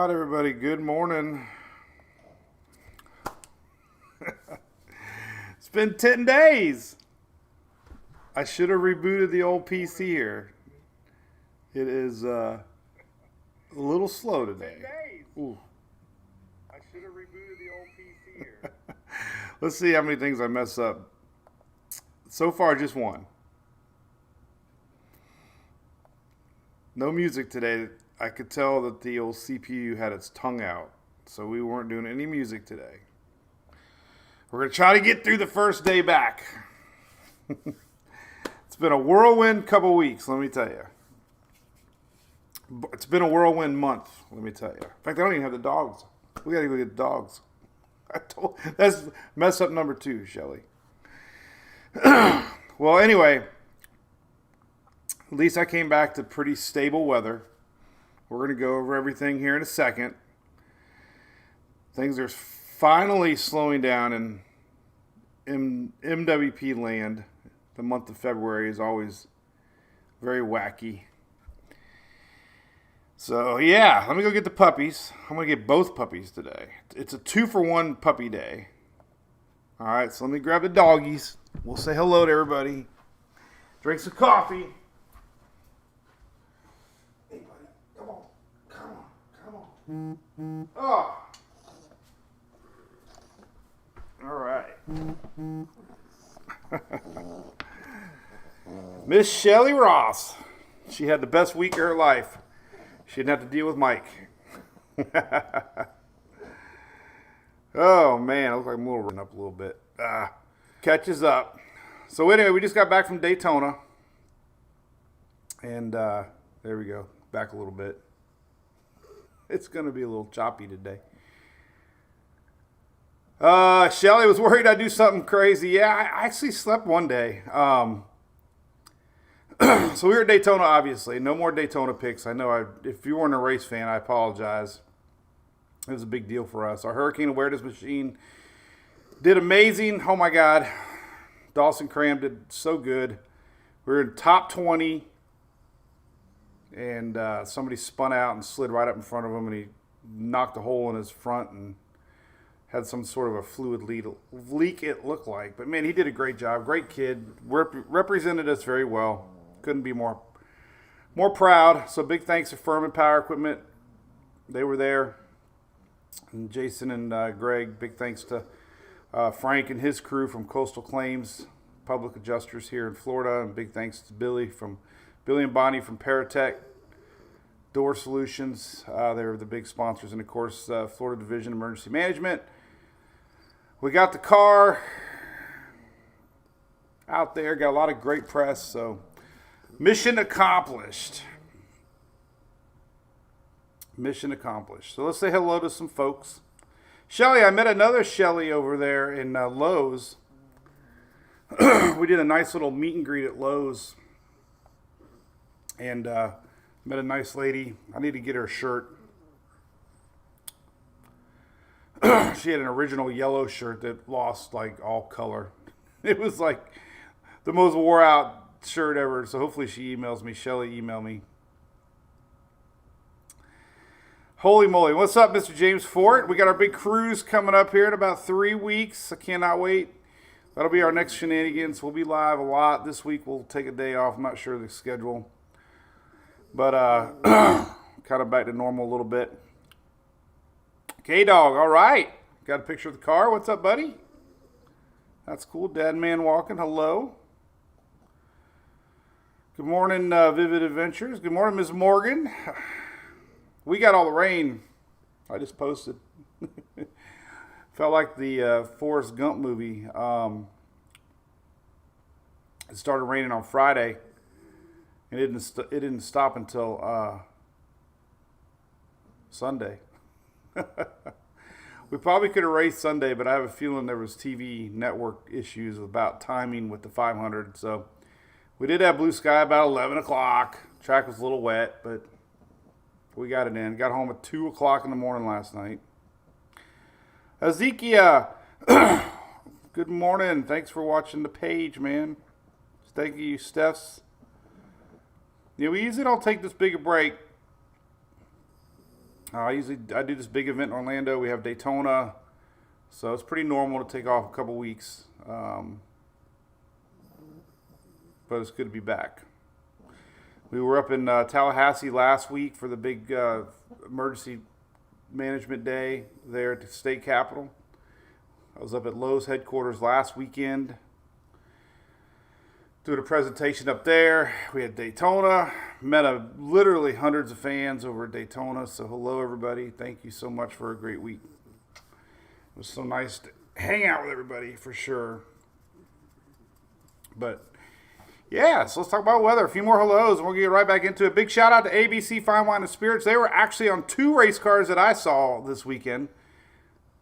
right, everybody. Good morning. It's been 10 days. I should have rebooted the old PC here. It is a little slow today. 10 days. Ooh. I should have rebooted the old PC here. Let's see how many things I mess up. So far, just one. No music today. I could tell that the old CPU had its tongue out, so we weren't doing any music today. We're going to try to get through the first day back. It's been a whirlwind couple weeks, let me tell you. It's been a whirlwind month, let me tell you. In fact, I don't even have the dogs. We got to go get the dogs. That's mess up number 2, Shelly. Well, anyway, at least I came back to pretty stable weather. We're going to go over everything here in a second. Things are finally slowing down in MWP land. The month of February is always very wacky. So, yeah, let me go get the puppies. I'm going to get both puppies today. It's a 2-for-1 puppy day. All right, so let me grab the doggies. We'll say hello to everybody. Drink some coffee. Hey, buddy, come on. Oh. All right. Miss Shelly Ross. She had the best week of her life. She didn't have to deal with Mike. Oh, man. I look like I'm running up a little bit. Catches up. So, anyway, we just got back from Daytona. And there we go. Back a little bit. It's going to be a little choppy today. Shelly was worried I'd do something crazy. Yeah, I actually slept one day. So we were at Daytona, obviously. No more Daytona picks. I know if you weren't a race fan, I apologize. It was a big deal for us. Our Hurricane Awareness machine did amazing. Oh, my God. Dawson Cram did so good. We were in top 20. And somebody spun out and slid right up in front of him. And he knocked a hole in his front and had some sort of a fluid leak, it looked like. But, man, he did a great job. Great kid. Represented us very well. Couldn't be more proud. So big thanks to Furman Power Equipment. They were there. And Jason and Greg, big thanks to Frank and his crew from Coastal Claims, public adjusters here in Florida. And big thanks to Billy and Bonnie from Paratech Door Solutions. They were the big sponsors. And, of course, Florida Division Emergency Management. We got the car out there. Got a lot of great press. So, mission accomplished. Mission accomplished. So, let's say hello to some folks. Shelly, I met another Shelly over there in Lowe's. We did a nice little meet and greet at Lowe's. And met a nice lady. I need to get her a shirt. She had an original yellow shirt that lost like all color. It was like the most wore out shirt ever. So hopefully she emails me. Shelly, email me. Holy moly. What's up, Mr. James Fort? We got our big cruise coming up here in about 3 weeks. I cannot wait. That'll be our next shenanigans. We'll be live a lot. This week we'll take a day off. I'm not sure of the schedule. But kind of back to normal a little bit. K-Dog, all right. Got a picture of the car. What's up, buddy? That's cool. Dad Man walking. Hello. Good morning, Vivid Adventures. Good morning, Ms. Morgan. We got all the rain. I just posted. Felt like the Forrest Gump movie. It started raining on Friday. And it didn't stop until Sunday. We probably could have raced Sunday, but I have a feeling there was TV network issues about timing with the 500. So we did have blue sky about 11 o'clock. Track was a little wet, but we got it in. Got home at 2 o'clock in the morning last night. Ezekiel, good morning. Thanks for watching the page, man. Thank you, Steph's. We usually don't take this big a break. I do this big event in Orlando. We have Daytona, so it's pretty normal to take off a couple weeks. But it's good to be back. We were up in Tallahassee last week for the big emergency management day there at the state capitol. I was up at Lowe's headquarters last weekend doing a presentation up there. We had Daytona, met literally hundreds of fans over at Daytona. So hello everybody. Thank you so much for a great week. It was so nice to hang out with everybody for sure. But yeah, so let's talk about weather. A few more hellos and we'll get right back into it. Big shout out to ABC Fine Wine and Spirits. They were actually on 2 race cars that I saw this weekend.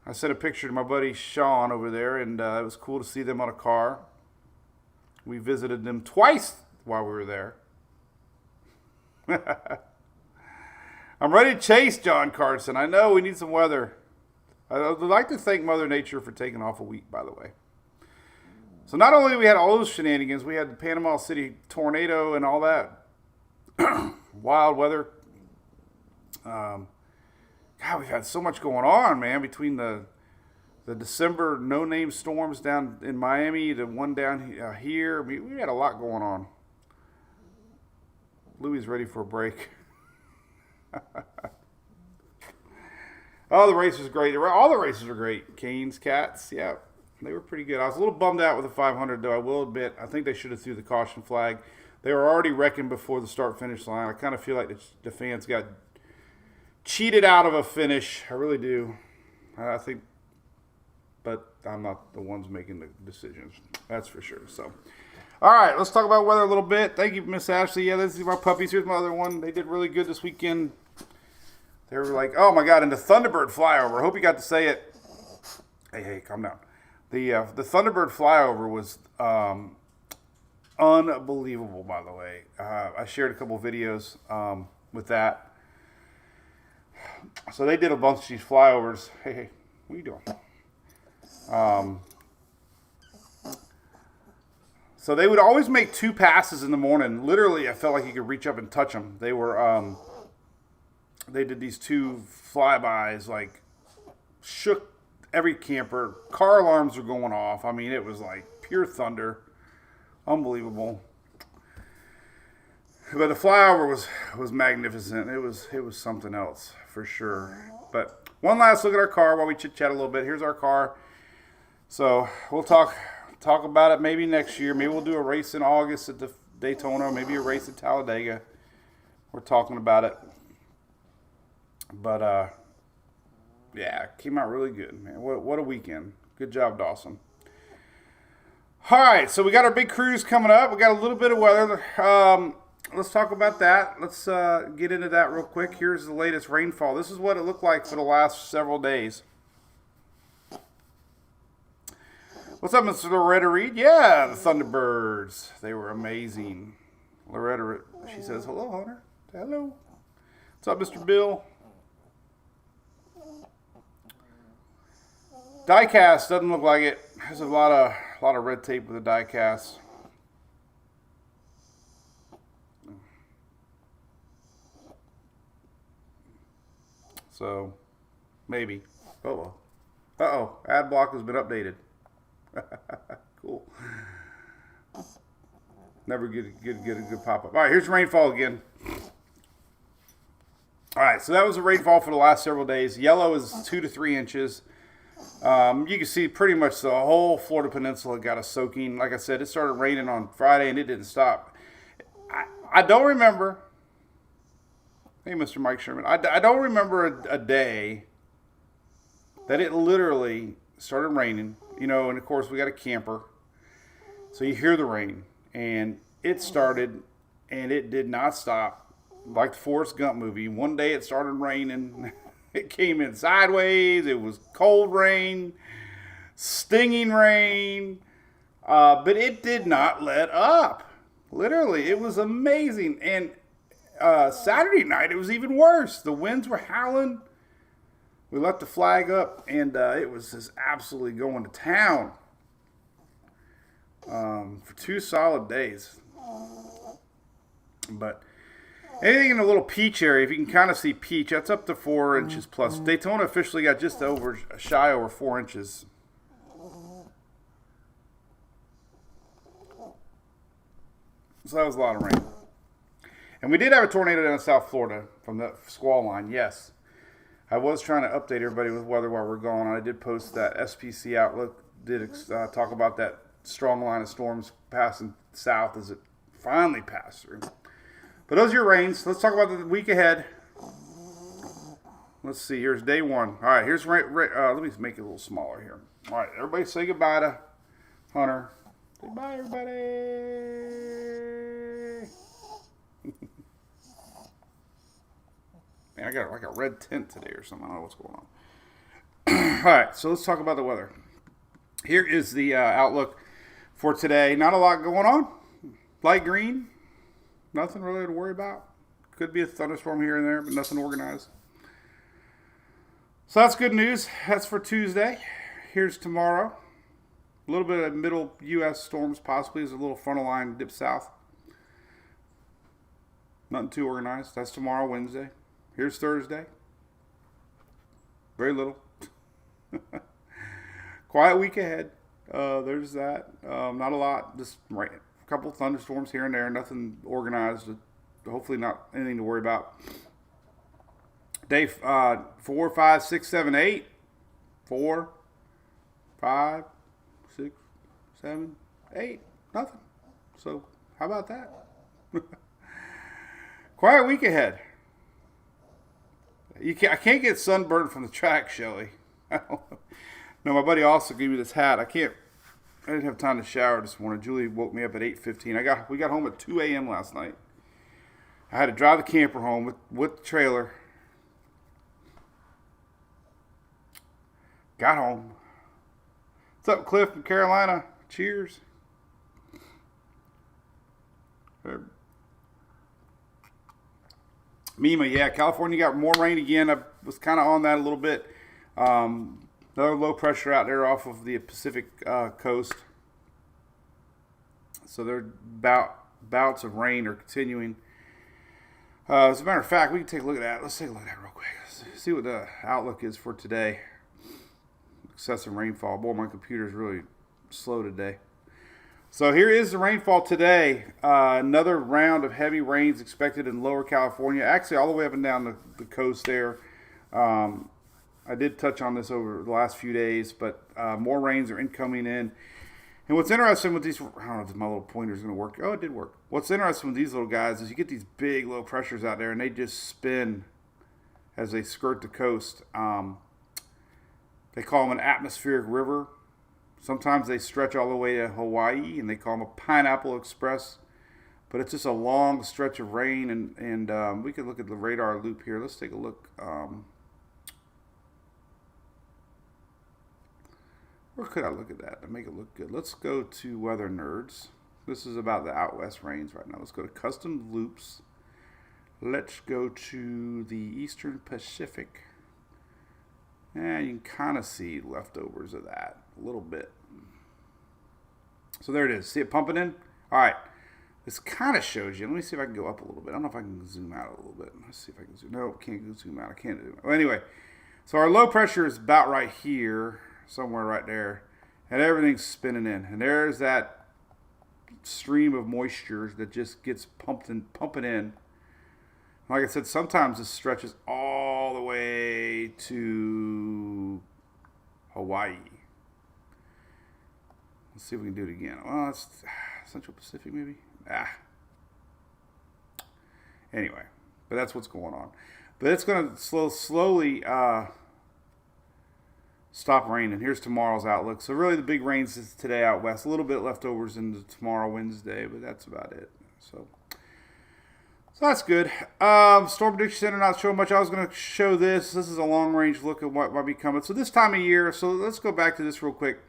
I sent a picture to my buddy Sean over there, and it was cool to see them on a car. We visited them twice while we were there. I'm ready to chase, John Carson. I know we need some weather. I'd like to thank Mother Nature for taking off a week, by the way. So not only we had all those shenanigans, we had the Panama City tornado and all that. Wild weather. God, we've had so much going on, man, between the December no-name storms down in Miami, the one down here. We had a lot going on. Louis ready for a break. Oh, the race was great. All the races were great. Canes, Cats, yeah, they were pretty good. I was a little bummed out with the 500, though, I will admit. I think they should have threw the caution flag. They were already wrecking before the start-finish line. I kind of feel like the fans got cheated out of a finish. I really do. I think, but I'm not the ones making the decisions. That's for sure. So, all right, let's talk about weather a little bit. Thank you, Miss Ashley. Yeah, this is my puppies. Here's my other one. They did really good this weekend. They were like, oh my God, and the Thunderbird flyover. I hope you got to say it. Hey, calm down. The Thunderbird flyover was unbelievable, by the way. I shared a couple videos with that. So they did a bunch of these flyovers. Hey, what are you doing? So they would always make 2 passes in the morning. Literally, I felt like you could reach up and touch them. They were, they did these 2 flybys, like, shook every camper. Car alarms were going off. I mean, it was like pure thunder. Unbelievable. But the flyover was magnificent. It was something else for sure. But one last look at our car while we chit chat a little bit. Here's our car. So we'll talk about it maybe next year. Maybe we'll do a race in August at the Daytona. Maybe a race at Talladega. We're talking about it. But yeah, it came out really good, man. What a weekend. Good job, Dawson. All right, so we got our big cruise coming up. We got a little bit of weather. Let's talk about that. Let's get into that real quick. Here's the latest rainfall. This is what it looked like for the last several days. What's up, Mr. Loretta Reed? Yeah, the Thunderbirds. They were amazing. Loretta, she says, hello, Hunter. Hello. What's up, Mr. Bill? Diecast doesn't look like it. There's a lot of red tape with the diecast. So, maybe. Uh-oh. Ad block has been updated. Cool. Never get a good pop-up. All right, here's rainfall again. All right, so that was the rainfall for the last several days. Yellow is 2 to 3 inches. You can see pretty much the whole Florida Peninsula got a soaking. Like I said, it started raining on Friday and it didn't stop. I don't remember. Hey, Mr. Mike Sherman. I don't remember a day that it literally started raining. You know, and of course we got a camper. So you hear the rain. And it started and it did not stop. Like the Forrest Gump movie. One day it started raining. It came in sideways. It was cold rain. Stinging rain. But it did not let up. Literally, it was amazing. And Saturday night, it was even worse. The winds were howling. We left the flag up, and it was just absolutely going to town for 2 solid days. But Anything in the little peach area, if you can kind of see peach, that's up to 4 inches plus. Daytona officially got just shy over 4 inches. So that was a lot of rain. And we did have a tornado down in South Florida from the squall line, yes. I was trying to update everybody with weather while we're gone. I did post that SPC Outlook, did talk about that strong line of storms passing south as it finally passed through. But those are your rains. Let's talk about the week ahead. Let's see. Here's day 1. All right. Here's let me make it a little smaller here. All right. Everybody say goodbye to Hunter. Say bye, everybody. Man, I got like a red tint today or something. I don't know what's going on. All right. So let's talk about the weather. Here is the outlook for today. Not a lot going on. Light green. Nothing really to worry about. Could be a thunderstorm here and there, but nothing organized. So that's good news. That's for Tuesday. Here's tomorrow. A little bit of middle U.S. storms possibly as a little frontal line dips south. Nothing too organized. That's tomorrow, Wednesday. Here's Thursday. Very little. Quiet week ahead. There's that. Not a lot. Just rain. A couple thunderstorms here and there. Nothing organized. Hopefully not anything to worry about. Day 4, 5, 6, 7, 8. 4, 5, 6, 7, 8. Nothing. So how about that? Quiet week ahead. I can't get sunburned from the track, Shelly. No, my buddy also gave me this hat. I didn't have time to shower this morning. Julie woke me up at 8:15. We got home at 2 a.m. last night. I had to drive the camper home with the trailer. Got home. What's up, Cliff from Carolina? Cheers. Mima, yeah, California got more rain again. I was kind of on that a little bit. Another low pressure out there off of the Pacific coast. So their bouts of rain are continuing. As a matter of fact, we can take a look at that. Let's take a look at that real quick. Let's see what the outlook is for today. Excessive rainfall. Boy, my computer's really slow today. So here is the rainfall today. Another round of heavy rains expected in lower California. Actually, all the way up and down the coast there. I did touch on this over the last few days, but more rains are incoming in. And what's interesting with these, I don't know if my little pointer is going to work. Oh, it did work. What's interesting with these little guys is you get these big low pressures out there, and they just spin as they skirt the coast. They call them an atmospheric river. Sometimes they stretch all the way to Hawaii, and they call them a pineapple express. But it's just a long stretch of rain, and we could look at the radar loop here. Let's take a look. Where could I look at that to make it look good? Let's go to Weather Nerds. This is about the out west rains right now. Let's go to Custom Loops. Let's go to the Eastern Pacific. And you can kind of see leftovers of that a little bit. So there it is. See it pumping in? All right. This kind of shows you. Let me see if I can go up a little bit. I don't know if I can zoom out a little bit. Let's see if I can zoom. No, can't zoom out. I can't do it. Well, anyway, so our low pressure is about right here, somewhere right there, and everything's spinning in. And there's that stream of moisture that just gets pumping in. Like I said, sometimes this stretches all the way to Hawaii. Let's see if we can do it again. Well, it's Central Pacific maybe. Anyway, but that's what's going on. But it's going to slowly stop raining. Here's tomorrow's outlook. So really the big rains is today out west. A little bit leftovers into tomorrow, Wednesday, but that's about it. So that's good. Storm Prediction Center not showing much. I was going to show this. This is a long-range look at what might be coming. So this time of year, so let's go back to this real quick.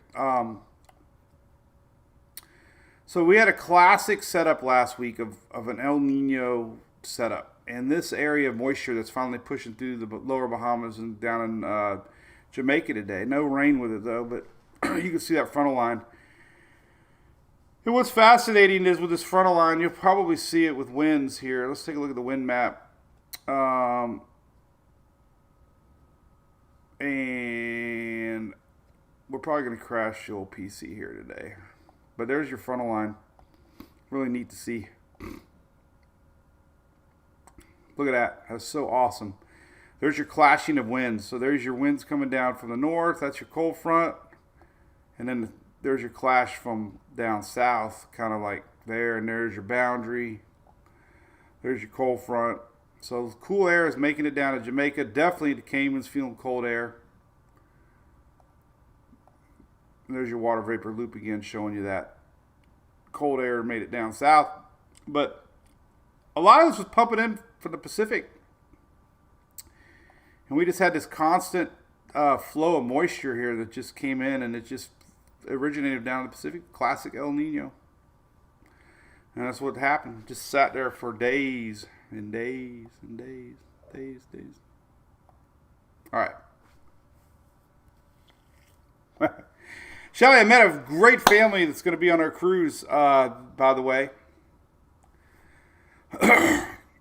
So we had a classic setup last week of an El Nino setup. And this area of moisture that's finally pushing through the lower Bahamas and down in Jamaica today. No rain with it, though, but you can see that frontal line. And what's fascinating is with this frontal line, you'll probably see it with winds here. Let's take a look at the wind map. And we're probably going to crash the old PC here today. But there's your frontal line. Really neat to see. Look at that. That's so awesome. There's your clashing of winds. So there's your winds coming down from the north. That's your cold front. And then there's your clash from down south, kind of like there. And there's your boundary. There's your cold front. So the cool air is making it down to Jamaica. Definitely the Cayman's feeling cold air. And there's your water vapor loop again, showing you that cold air made it down south. But a lot of this was pumping in from the Pacific. And we just had this constant flow of moisture here that just came in, and it just originated down in the Pacific. Classic El Nino. And that's what happened. Just sat there for days and days and days. All right. Shelly, I met a great family that's going to be on our cruise, by the way.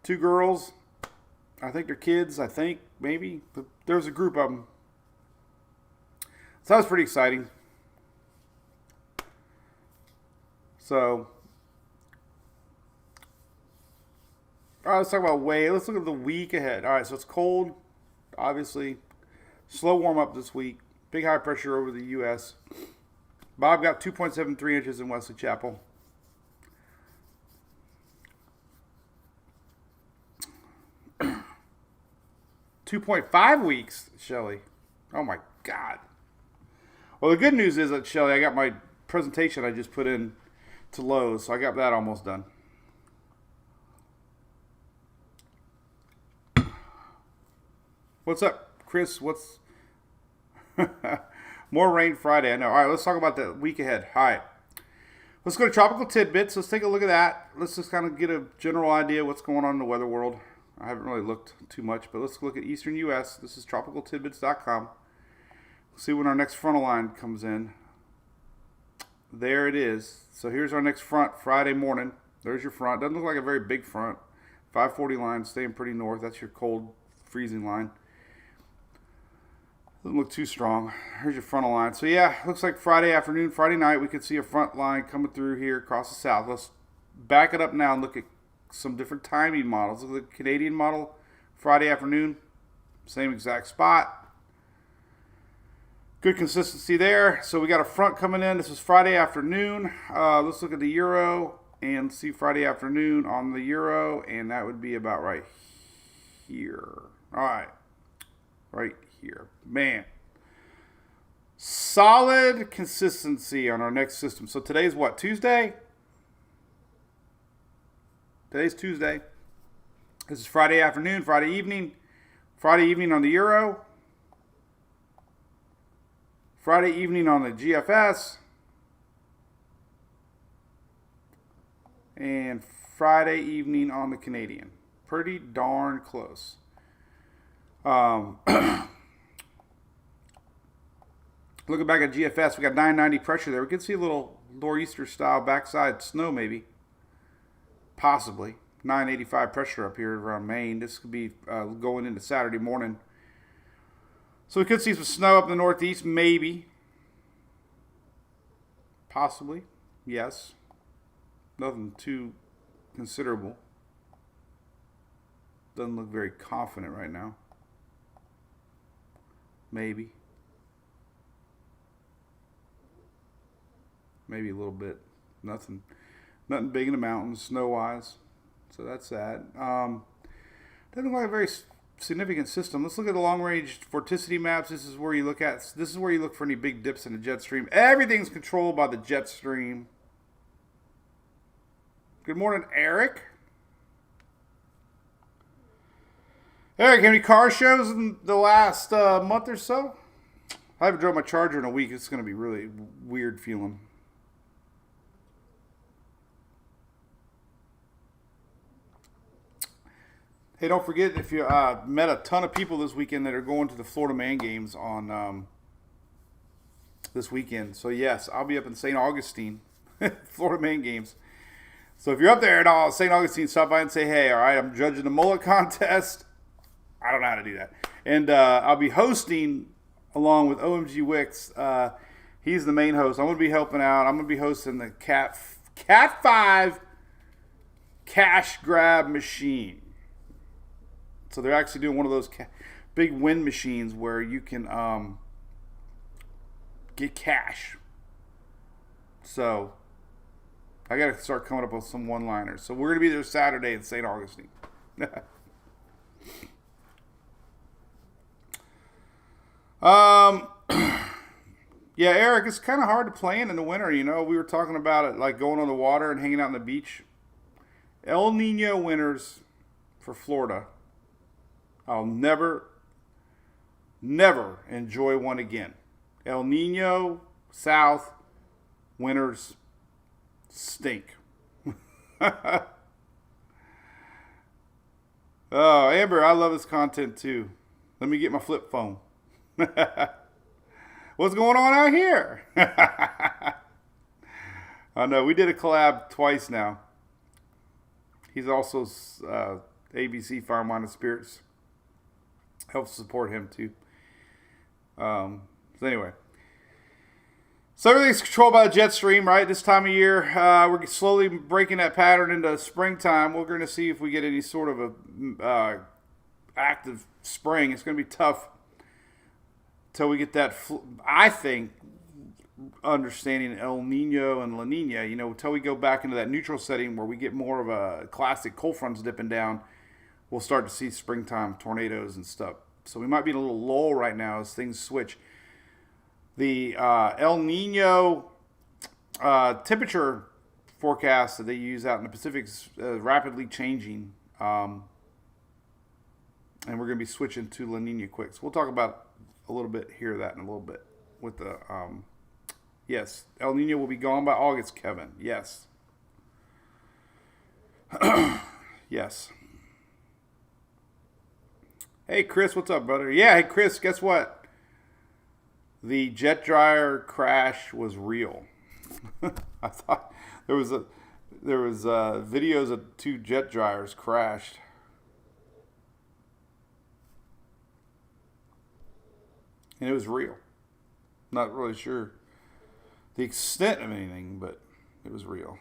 2 girls. I think they're kids, maybe. But there's a group of them. So that was pretty exciting. So, all right, let's talk about weight. Let's look at the week ahead. All right, so it's cold, obviously. Slow warm up this week. Big high pressure over the U.S. Bob got 2.73 inches in Wesley Chapel. $2.5 weeks, Shelly. Oh my God. Well, the good news is that, Shelly, I got my presentation I just put in to Lowe's, so I got that almost done. What's up, Chris? What's more rain Friday? I know. All right, let's talk about the week ahead. All right, let's go to tropical tidbits. Let's take a look at that. Let's just kind of get a general idea of what's going on in the weather world. I haven't really looked too much, but let's look at Eastern U.S. This is tropicaltidbits.com. See when our next frontal line comes in. There it is. So here's our next front, Friday morning. There's your front. Doesn't look like a very big front. 540 line, staying pretty north. That's your cold, freezing line. Doesn't look too strong. Here's your frontal line. So yeah, looks like Friday afternoon, Friday night, we could see a front line coming through here across the south. Let's back it up now and look at some different timing models. Look at the Canadian model, Friday afternoon, same exact spot. Good consistency there. So we got a front coming in. This is Friday afternoon. Let's look at the Euro and see Friday afternoon on the Euro, and that would be about right here. All right, right here. Man, solid consistency on our next system. So today's what, Tuesday? Today's Tuesday. This is Friday afternoon, Friday evening on the Euro. Friday evening on the GFS. And Friday evening on the Canadian. Pretty darn close. Looking back at GFS, we got 990 pressure there. We could see a little nor'easter style backside snow maybe. Possibly. 985 pressure up here around Maine. This could be going into Saturday morning. So we could see some snow up in the northeast, maybe. Possibly. Yes. Nothing too considerable. Doesn't look very confident right now. Maybe. Maybe a little bit. Nothing big in the mountains, snow-wise. So that's that. Doesn't look like a very significant system. Let's look at the long-range vorticity maps. This is where you look for any big dips in the jet stream. Everything's controlled by the jet stream. Good morning, Eric. Eric, any car shows in the last month or so? I haven't drove my Charger in a week. It's going to be really weird feeling. Hey, don't forget, if you met a ton of people this weekend that are going to the Florida Man games on this weekend. So, yes, I'll be up in St. Augustine. Florida Maine games. So if you're up there at St. Augustine, stop by and say, hey, all right, I'm judging the mullet contest. I don't know how to do that. And I'll be hosting along with OMG Wicks. He's the main host. I'm going to be helping out. I'm going to be hosting the Cat 5 cash grab machine. So they're actually doing one of those big win machines where you can get cash. So I got to start coming up with some one-liners. So we're going to be there Saturday in St. Augustine. Yeah, Eric, it's kind of hard to plan in the winter. You know, we were talking about it, like going on the water and hanging out on the beach. El Nino winters for Florida. I'll never enjoy one again. El Nino South winters stink. Oh, Amber, I love his content too. Let me get my flip phone. What's going on out here? I know, we did a collab twice now. He's also ABC Fire Minded Spirits. Helps support him too. So anyway. So everything's controlled by the jet stream, right? This time of year, we're slowly breaking that pattern into springtime. We're going to see if we get any sort of a active spring. It's going to be tough until we get that, I think, understanding El Nino and La Nina, you know, until we go back into that neutral setting where we get more of a classic cold fronts dipping down, we'll start to see springtime tornadoes and stuff. So we might be in a little lull right now as things switch. The El Nino temperature forecast that they use out in the Pacific is rapidly changing. And we're going to be switching to La Nina quick. So we'll talk about a little bit here of that in a little bit. With the yes, El Nino will be gone by August, Kevin. Yes. Yes. Hey, Chris, what's up, brother? Yeah, hey, Chris, guess what? The jet dryer crash was real. I thought there was videos of 2 jet dryers crashed. And it was real. Not really sure the extent of anything, but it was real.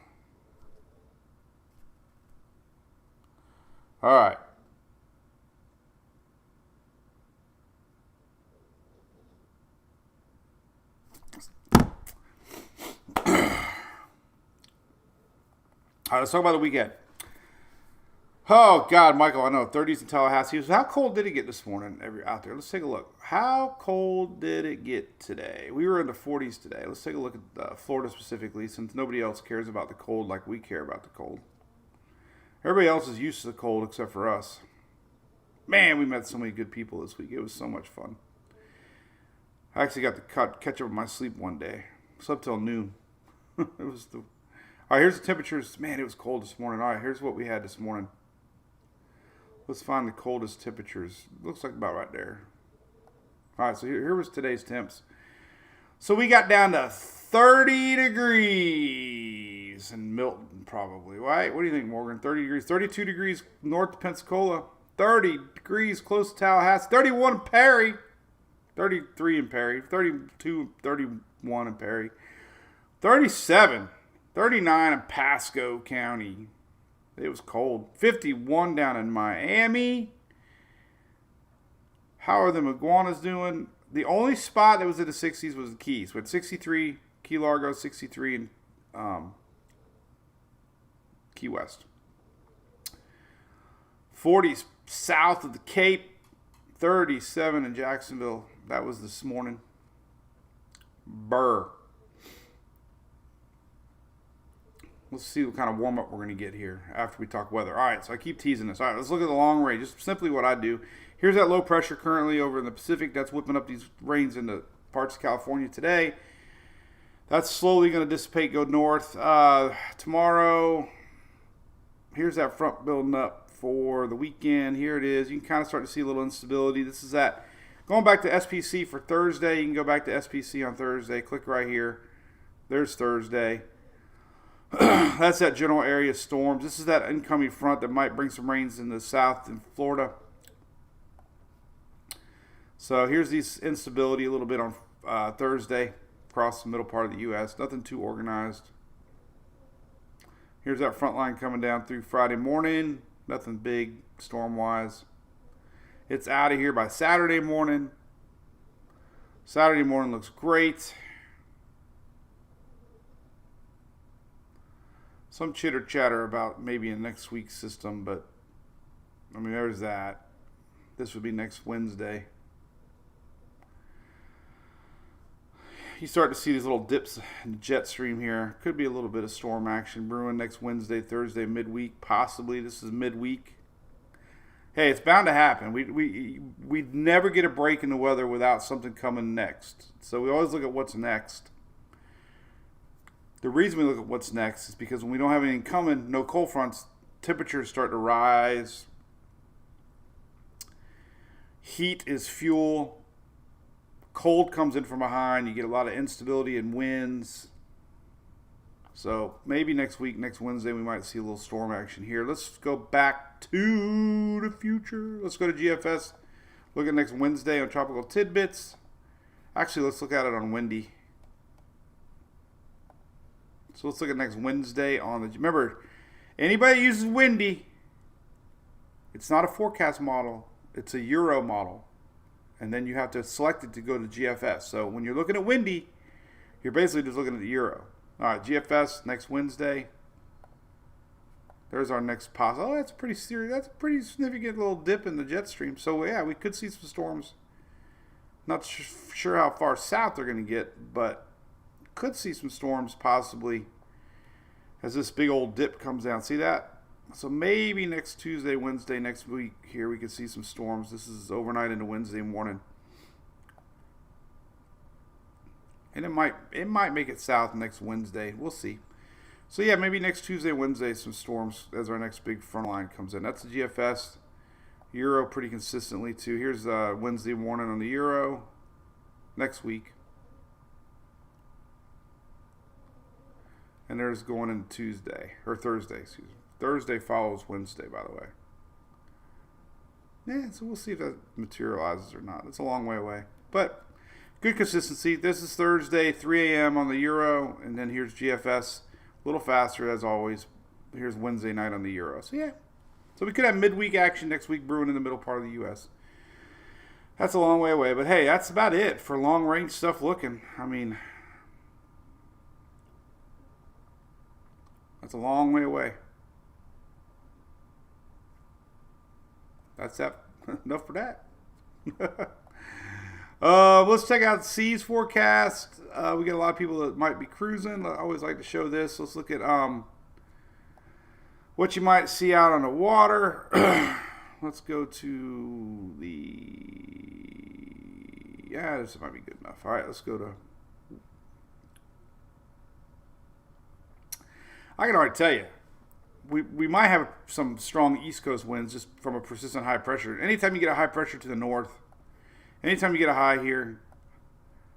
All right. All right, let's talk about the weekend. Oh, God, Michael, I know, 30s in Tallahassee. How cold did it get this morning out there? Let's take a look. How cold did it get today? We were in the 40s today. Let's take a look at Florida specifically, since nobody else cares about the cold like we care about the cold. Everybody else is used to the cold except for us. Man, we met so many good people this week. It was so much fun. I actually got to catch up with my sleep one day. Slept till noon. All right, here's the temperatures. Man, it was cold this morning. All right, here's what we had this morning. Let's find the coldest temperatures. Looks like about right there. All right, so here was today's temps. So we got down to 30 degrees in Milton, probably. Right? What do you think, Morgan? 30 degrees. 32 degrees north of Pensacola. 30 degrees close to Tallahassee. 31 in Perry. 33 in Perry. 32, 31 in Perry. 37. 39 in Pasco County. It was cold. 51 down in Miami. How are the iguanas doing? The only spot that was in the 60s was the Keys. We had 63, Key Largo, 63 in Key West. 40s south of the Cape. 37 in Jacksonville. That was this morning. Burr. Let's see what kind of warm-up we're going to get here after we talk weather. All right, so I keep teasing this. All right, let's look at the long range. Just simply what I do. Here's that low pressure currently over in the Pacific. That's whipping up these rains into parts of California today. That's slowly going to dissipate, go north. Tomorrow, here's that front building up for the weekend. Here it is. You can kind of start to see a little instability. This is that. Going back to SPC for Thursday. You can go back to SPC on Thursday. Click right here. There's Thursday. That's that general area storms. This is that incoming front that might bring some rains in the south in Florida. So here's this instability a little bit on Thursday across the middle part of the U.S. Nothing too organized. Here's that front line coming down through Friday morning. Nothing big storm-wise. It's out of here by Saturday morning. Saturday morning looks great. Some chitter chatter about maybe a next week's system, but I mean, there's that. This would be next Wednesday. You start to see these little dips in the jet stream here. Could be a little bit of storm action brewing next Wednesday, Thursday, midweek, possibly. This is midweek. Hey, it's bound to happen. We never get a break in the weather without something coming next. So we always look at what's next. The reason we look at what's next is because when we don't have anything coming, no cold fronts, temperatures start to rise. Heat is fuel. Cold comes in from behind. You get a lot of instability in winds. So maybe next week, next Wednesday, we might see a little storm action here. Let's go back to the future. Let's go to GFS. Look at next Wednesday on Tropical Tidbits. Actually, let's look at it on windy. So let's look at next Wednesday on the... Remember, anybody that uses windy, it's not a forecast model. It's a Euro model. And then you have to select it to go to GFS. So when you're looking at windy, you're basically just looking at the Euro. All right, GFS next Wednesday. There's our next pause. Oh, that's pretty serious. That's a pretty significant little dip in the jet stream. So yeah, we could see some storms. Not sure how far south they're going to get, but could see some storms possibly as this big old dip comes down. See that? So maybe next Tuesday, Wednesday, next week here we could see some storms. This is overnight into Wednesday morning. And it might make it south next Wednesday. We'll see. So yeah, maybe next Tuesday, Wednesday, some storms as our next big front line comes in. That's the GFS. Euro pretty consistently too. Here's Wednesday morning on the Euro. Next week. And there's going into Tuesday. Or Thursday, excuse me. Thursday follows Wednesday, by the way. Yeah, so we'll see if that materializes or not. It's a long way away. But good consistency. This is Thursday, 3 a.m. on the Euro. And then here's GFS. A little faster, as always. Here's Wednesday night on the Euro. So, yeah. So we could have midweek action next week brewing in the middle part of the U.S. That's a long way away. But, hey, that's about it for long-range stuff looking. I mean, that's a long way away. That's that. Enough for that. Let's check out Seas forecast. We got a lot of people that might be cruising. I always like to show this. Let's look at what you might see out on the water. Let's go to the... Yeah, this might be good enough. All right, let's go to... I can already tell you, we might have some strong East Coast winds just from a persistent high pressure. Anytime you get a high pressure to the north, anytime you get a high here,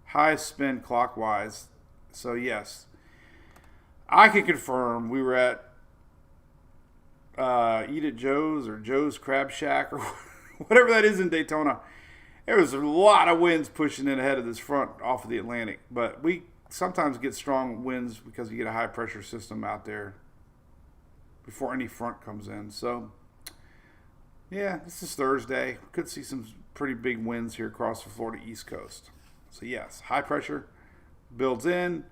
high spin clockwise. So yes, I can confirm we were at Eat at Joe's or Joe's Crab Shack or whatever that is in Daytona. There was a lot of winds pushing in ahead of this front off of the Atlantic, but we sometimes get strong winds because you get a high pressure system out there before any front comes in. So yeah, this is Thursday. Could see some pretty big winds here across the Florida East Coast. So yes, high pressure builds in.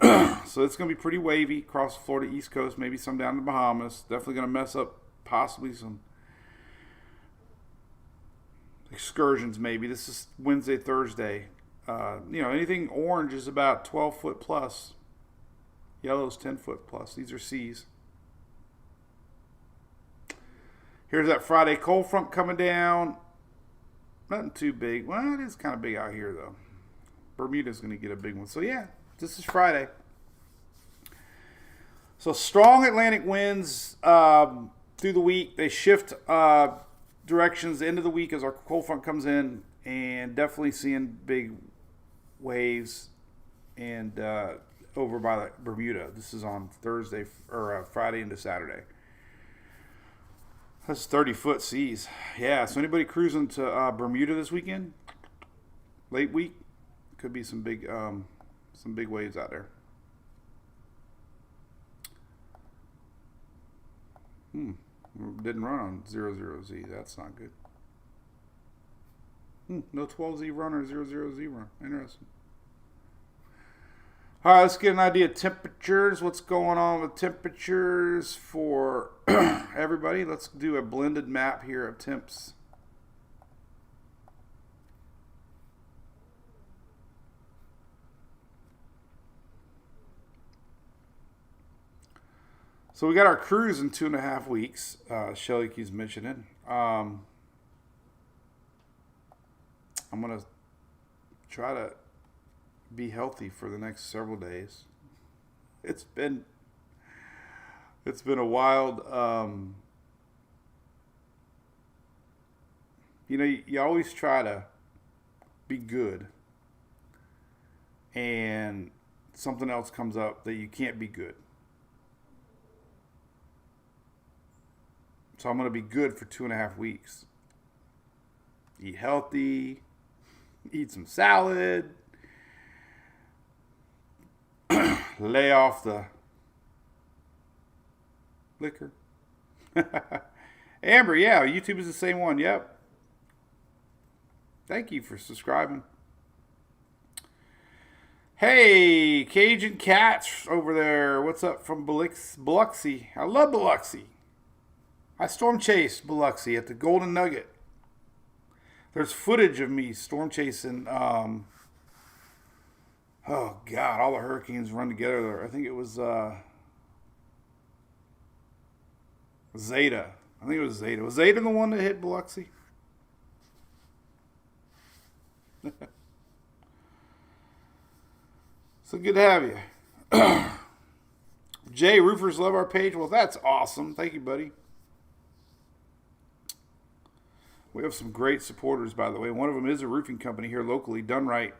So it's going to be pretty wavy across the Florida East Coast, maybe some down in the Bahamas. Definitely going to mess up possibly some excursions maybe. This is Wednesday, Thursday. Anything orange is about 12 foot plus. Yellow's 10 foot plus. These are seas. Here's that Friday cold front coming down. Nothing too big. Well, it is kind of big out here, though. Bermuda's going to get a big one. So, yeah, this is Friday. So, strong Atlantic winds through the week. They shift directions the end of the week as our cold front comes in. And definitely seeing big waves and over by the Bermuda. This is on Thursday or Friday into Saturday. That's 30-foot seas. Yeah. So anybody cruising to Bermuda this weekend? Late week, could be some big waves out there. Didn't run on 00Z. That's not good. No 12Z run or 00Z run. Interesting. All right, let's get an idea of temperatures. What's going on with temperatures for everybody? Let's do a blended map here of temps. So we got our cruise in 2.5 weeks. Shelly keeps mentioning. I'm going to try to be healthy for the next several days. It's been a wild, you always try to be good and something else comes up that you can't be good. So I'm going to be good for 2.5 weeks. Eat healthy, eat some salad, lay off the liquor. Amber, yeah, YouTube is the same one. Yep. Thank you for subscribing. Hey, Cajun Cats over there. What's up from Biloxi? I love Biloxi. I storm chased Biloxi at the Golden Nugget. There's footage of me storm chasing. Oh God, all the hurricanes run together there. I think it was Zeta. I think it was Zeta. Was Zeta the one that hit Biloxi? So good to have you. Jay, roofers love our page. Well, that's awesome. Thank you, buddy. We have some great supporters, by the way. One of them is a roofing company here locally, Done Right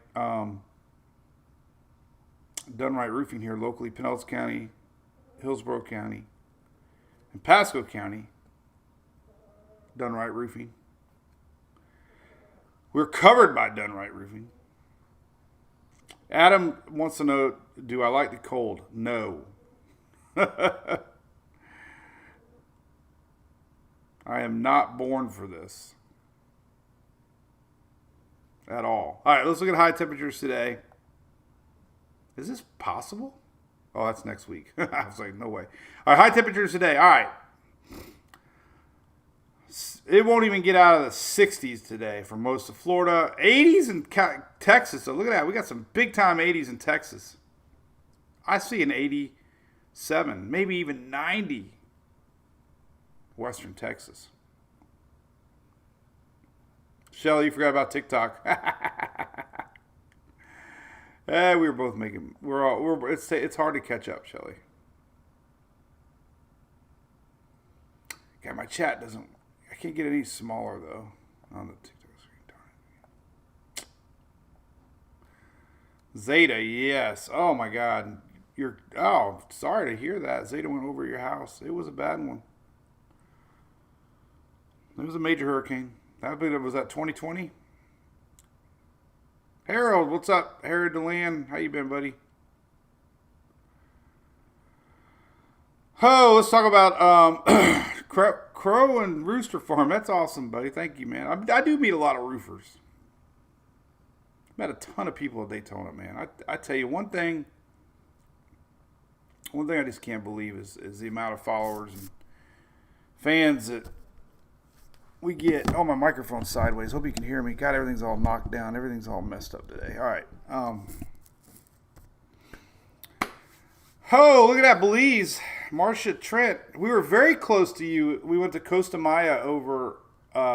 Roofing here locally, Pinellas County, Hillsborough County, and Pasco County. Done Right Roofing. We're covered by Done Right Roofing. Adam wants to know, do I like the cold? No. I am not born for this. At all. All right, let's look at high temperatures today. Is this possible? Oh, that's next week. I was like, no way. All right, high temperatures today. All right. It won't even get out of the 60s today for most of Florida. 80s in Texas. So look at that. We got some big time 80s in Texas. I see an 87, maybe even 90. Western Texas. Shelly, you forgot about TikTok. We were both making. It's hard to catch up, Shelly. God, my chat doesn't. I can't get any smaller though on the TikTok screen. Darn it. Zeta, yes. Oh my God, sorry to hear that. Zeta went over your house. It was a bad one. It was a major hurricane. Was that 2020? Harold, what's up? Harold DeLand, how you been, buddy? Oh, let's talk about Crow and Rooster Farm. That's awesome, buddy. Thank you, man. I do meet a lot of roofers. Met a ton of people at Daytona, man. I tell you one thing I just can't believe is the amount of followers and fans that we get. Oh, my microphone's sideways. Hope you can hear me. God, everything's all knocked down. Everything's all messed up today. All right. Oh, look at that, Belize. Marcia Trent. We were very close to you. We went to Costa Maya over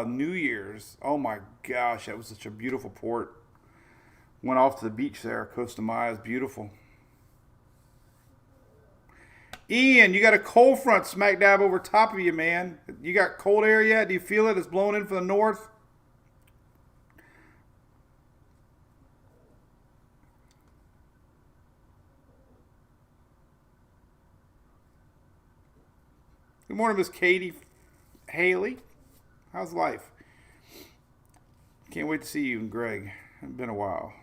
New Year's. Oh, my gosh. That was such a beautiful port. Went off to the beach there. Costa Maya is beautiful. Ian, you got a cold front smack dab over top of you, man. You got cold air yet? Do you feel it? It's blowing in from the north. Good morning, Miss Katie Haley. How's life? Can't wait to see you and Greg. It's been a while.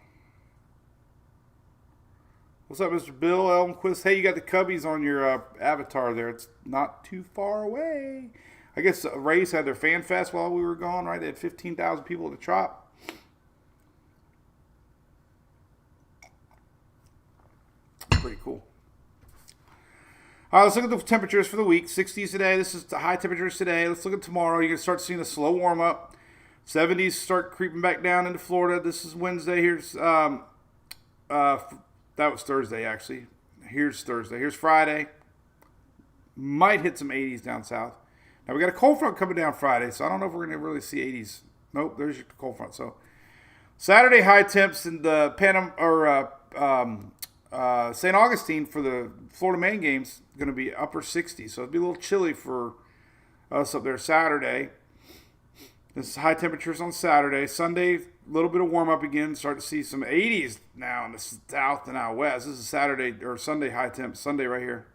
What's up, Mr. Bill Elmquist? Hey, you got the Cubbies on your avatar there. It's not too far away. I guess Rays had their fan fest while we were gone, right? They had 15,000 people at the Trop. Pretty cool. All right, let's look at the temperatures for the week. 60s today. This is the high temperatures today. Let's look at tomorrow. You're going to start seeing a slow warm up. 70s start creeping back down into Florida. This is Wednesday. Here's that was Thursday, actually. Here's Thursday. Here's Friday. Might hit some 80s down south. Now, we got a cold front coming down Friday, so I don't know if we're going to really see 80s. Nope, there's your cold front. So, Saturday high temps in the St. Augustine for the Florida Main games going to be upper 60s. So, it'll be a little chilly for us up there Saturday. This is high temperatures on Saturday. Sunday, a little bit of warm up again. Start to see some 80s now in the south and out west. This is Saturday or Sunday high temp. Sunday right here.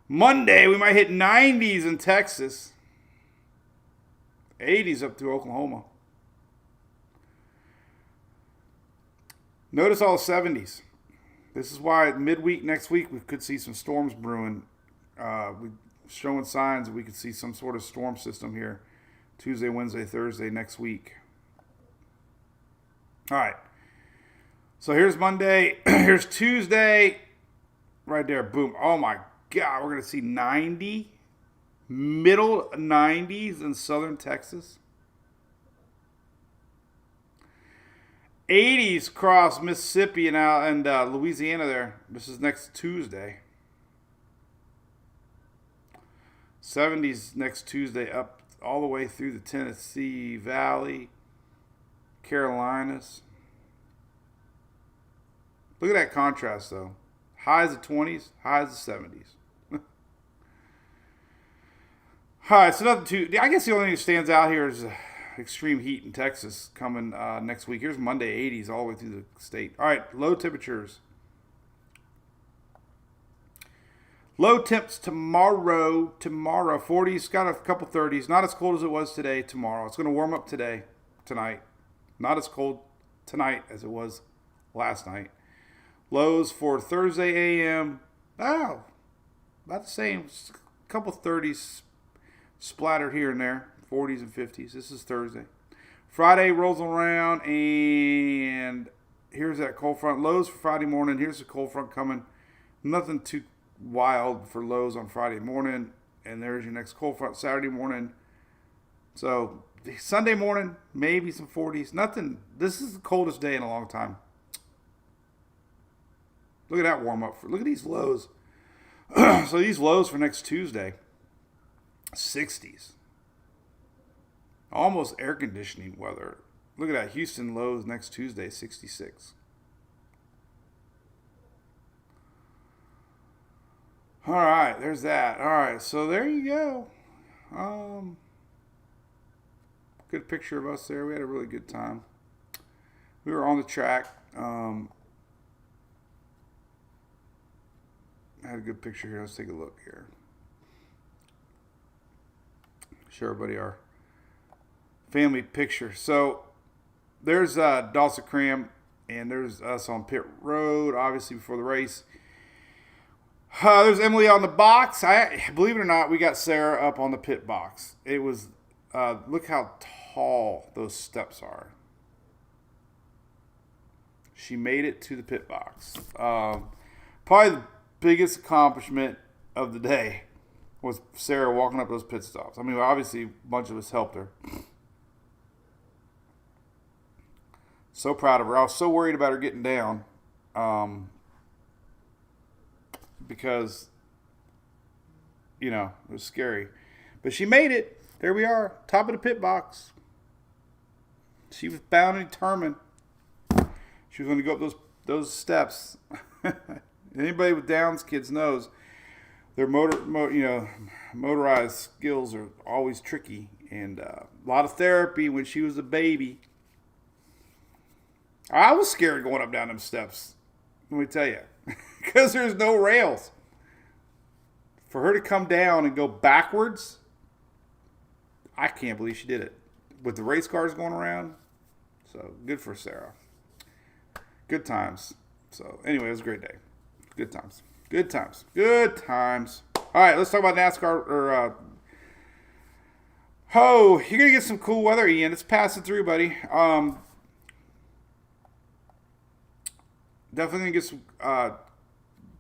Monday, we might hit 90s in Texas. 80s up through Oklahoma. Notice all the 70s. This is why midweek next week we could see some storms brewing. We're showing signs that we could see some sort of storm system here. Tuesday, Wednesday, Thursday next week. All right. So here's Monday. Here's Tuesday. Right there. Boom. Oh, my God. We're going to see 90. Middle 90s in southern Texas. 80s across Mississippi and Louisiana there. This is next Tuesday. 70s next Tuesday up all the way through the Tennessee Valley, Carolinas. Look at that contrast, though. Highs of 20s, highs of 70s. All right, so nothing too. I guess the only thing that stands out here is extreme heat in Texas coming next week. Here's Monday, 80s all the way through the state. All right, low temperatures. Low temps tomorrow. 40s, got a couple 30s. Not as cold as it was today, tomorrow. It's going to warm up tonight. Not as cold tonight as it was last night. Lows for Thursday a.m. Oh, about the same. A couple 30s splattered here and there. 40s and 50s. This is Thursday. Friday rolls around, and here's that cold front. Lows for Friday morning. Here's the cold front coming. Nothing too wild for lows on Friday morning, and there's your next cold front Saturday morning. So Sunday morning, maybe some 40s. Nothing. This is the coldest day in a long time. Look at that warm up. Look at these lows. So these lows for next Tuesday, 60s. Almost air conditioning weather. Look at that. Houston lows next Tuesday, 66. All right, there's that. All right, so there you go. Good picture of us there. We had a really good time. We were on the track. I had a good picture here. Let's take a look here. Show everybody our family picture. So there's Dulce Cram, and there's us on pit road, obviously before the race. There's Emily on the box. Believe it or not, we got Sarah up on the pit box. It was, look how tall those steps are. She made it to the pit box. Probably the biggest accomplishment of the day was Sarah walking up those pit stops. I mean, obviously, a bunch of us helped her. So proud of her. I was so worried about her getting down. Because, you know, it was scary. But she made it. There we are, top of the pit box. She was bound and determined. She was going to go up those steps. Anybody with Downs kids knows their motorized skills are always tricky, and a lot of therapy when she was a baby. I was scared going up down them steps. Let me tell you. Because there's no rails. For her to come down and go backwards, I can't believe she did it. With the race cars going around. So, good for Sarah. Good times. So, anyway, it was a great day. Good times. Good times. Good times. All right, let's talk about NASCAR. You're going to get some cool weather, Ian. It's passing through, buddy. Definitely going to get some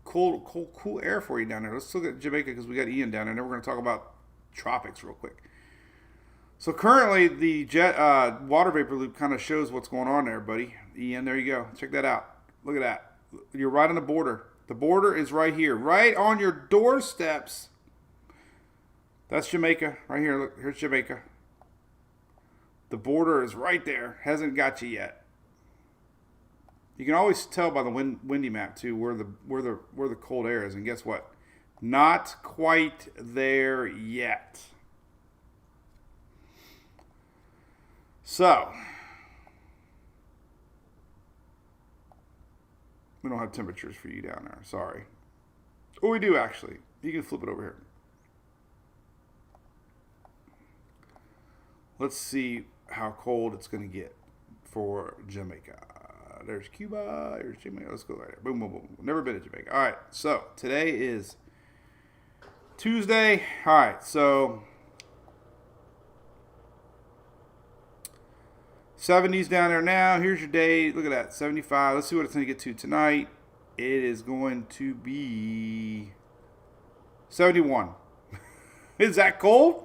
cool air for you down there. Let's look at Jamaica because we got Ian down there. And then we're going to talk about Tropics real quick. So currently, the jet water vapor loop kind of shows what's going on there, buddy. Ian, there you go. Check that out. Look at that. You're right on the border. The border is right here, right on your doorsteps. That's Jamaica, right here. Look, here's Jamaica. The border is right there. Hasn't got you yet. You can always tell by the windy map too where the cold air is, and guess what? Not quite there yet. So, we don't have temperatures for you down there. Sorry. Oh, we do actually. You can flip it over here. Let's see how cold it's going to get for Jamaica. There's Cuba. There's Jamaica. Let's go right there. Boom, boom, boom. Never been to Jamaica. All right. So, today is Tuesday. All right. So, 70s down there now. Here's your day. Look at that. 75. Let's see what it's going to get to tonight. It is going to be 71. Is that cold?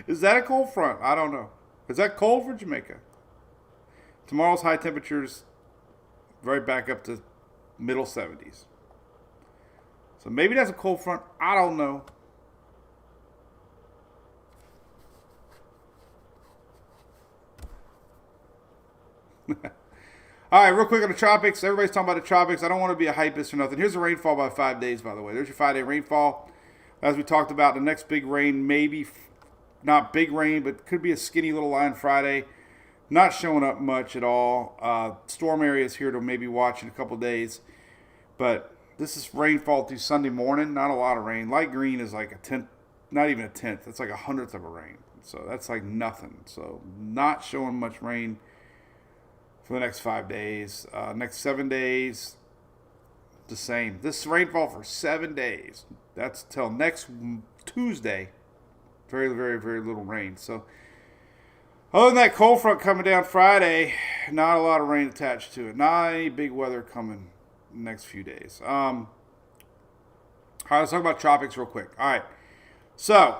Is that a cold front? I don't know. Is that cold for Jamaica? Tomorrow's high temperatures right back up to middle 70s. So maybe that's a cold front. I don't know. All right, real quick on the Tropics. Everybody's talking about the Tropics. I don't want to be a hypist or nothing. Here's the rainfall by 5 days, by the way. There's your 5-day rainfall. As we talked about, the next big rain, maybe not big rain, but could be a skinny little line Friday. Not showing up much at all. Storm areas here to maybe watch in a couple days. But this is rainfall through Sunday morning. Not a lot of rain. Light green is like a tenth, not even a tenth. It's like a hundredth of a rain. So that's like nothing. So not showing much rain for the next 5 days. Next 7 days, the same. This rainfall for 7 days. That's till next Tuesday. Very, very, very little rain. So, other than that cold front coming down Friday, not a lot of rain attached to it. Not any big weather coming the next few days. All right, let's talk about Tropics real quick. All right. So,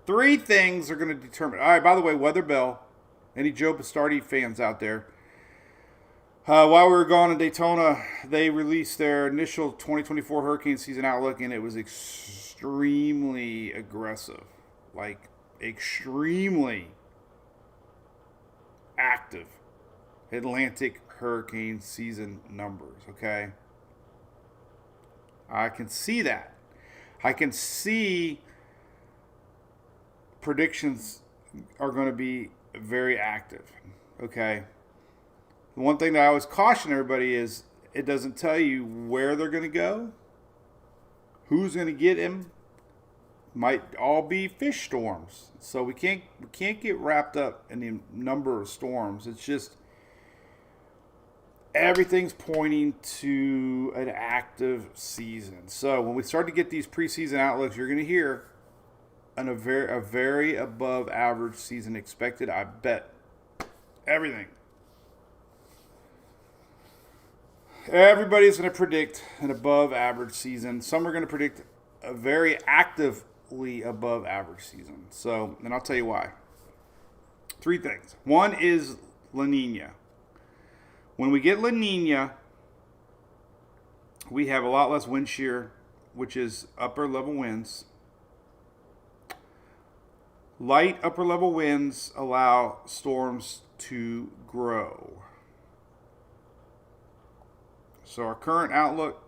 3 things are going to determine. All right, by the way, Weather Bell. Any Joe Bastardi fans out there? While we were gone in Daytona, they released their initial 2024 hurricane season outlook, and it was extremely aggressive. Like, extremely active Atlantic hurricane season numbers, okay? I can see that. I can see predictions are going to be very active, okay? The one thing that I always caution everybody is it doesn't tell you where they're going to go, who's going to get him. Might all be fish storms, so we can't get wrapped up in the number of storms. It's just everything's pointing to an active season. So when we start to get these preseason outlooks, you're going to hear a very above average season expected. I bet everything. Everybody's going to predict an above average season. Some are going to predict a very actively above average season. So, and I'll tell you why. 3 things. One is La Nina. When we get La Nina, we have a lot less wind shear, which is upper level winds. Light upper level winds allow storms to grow. So our current outlook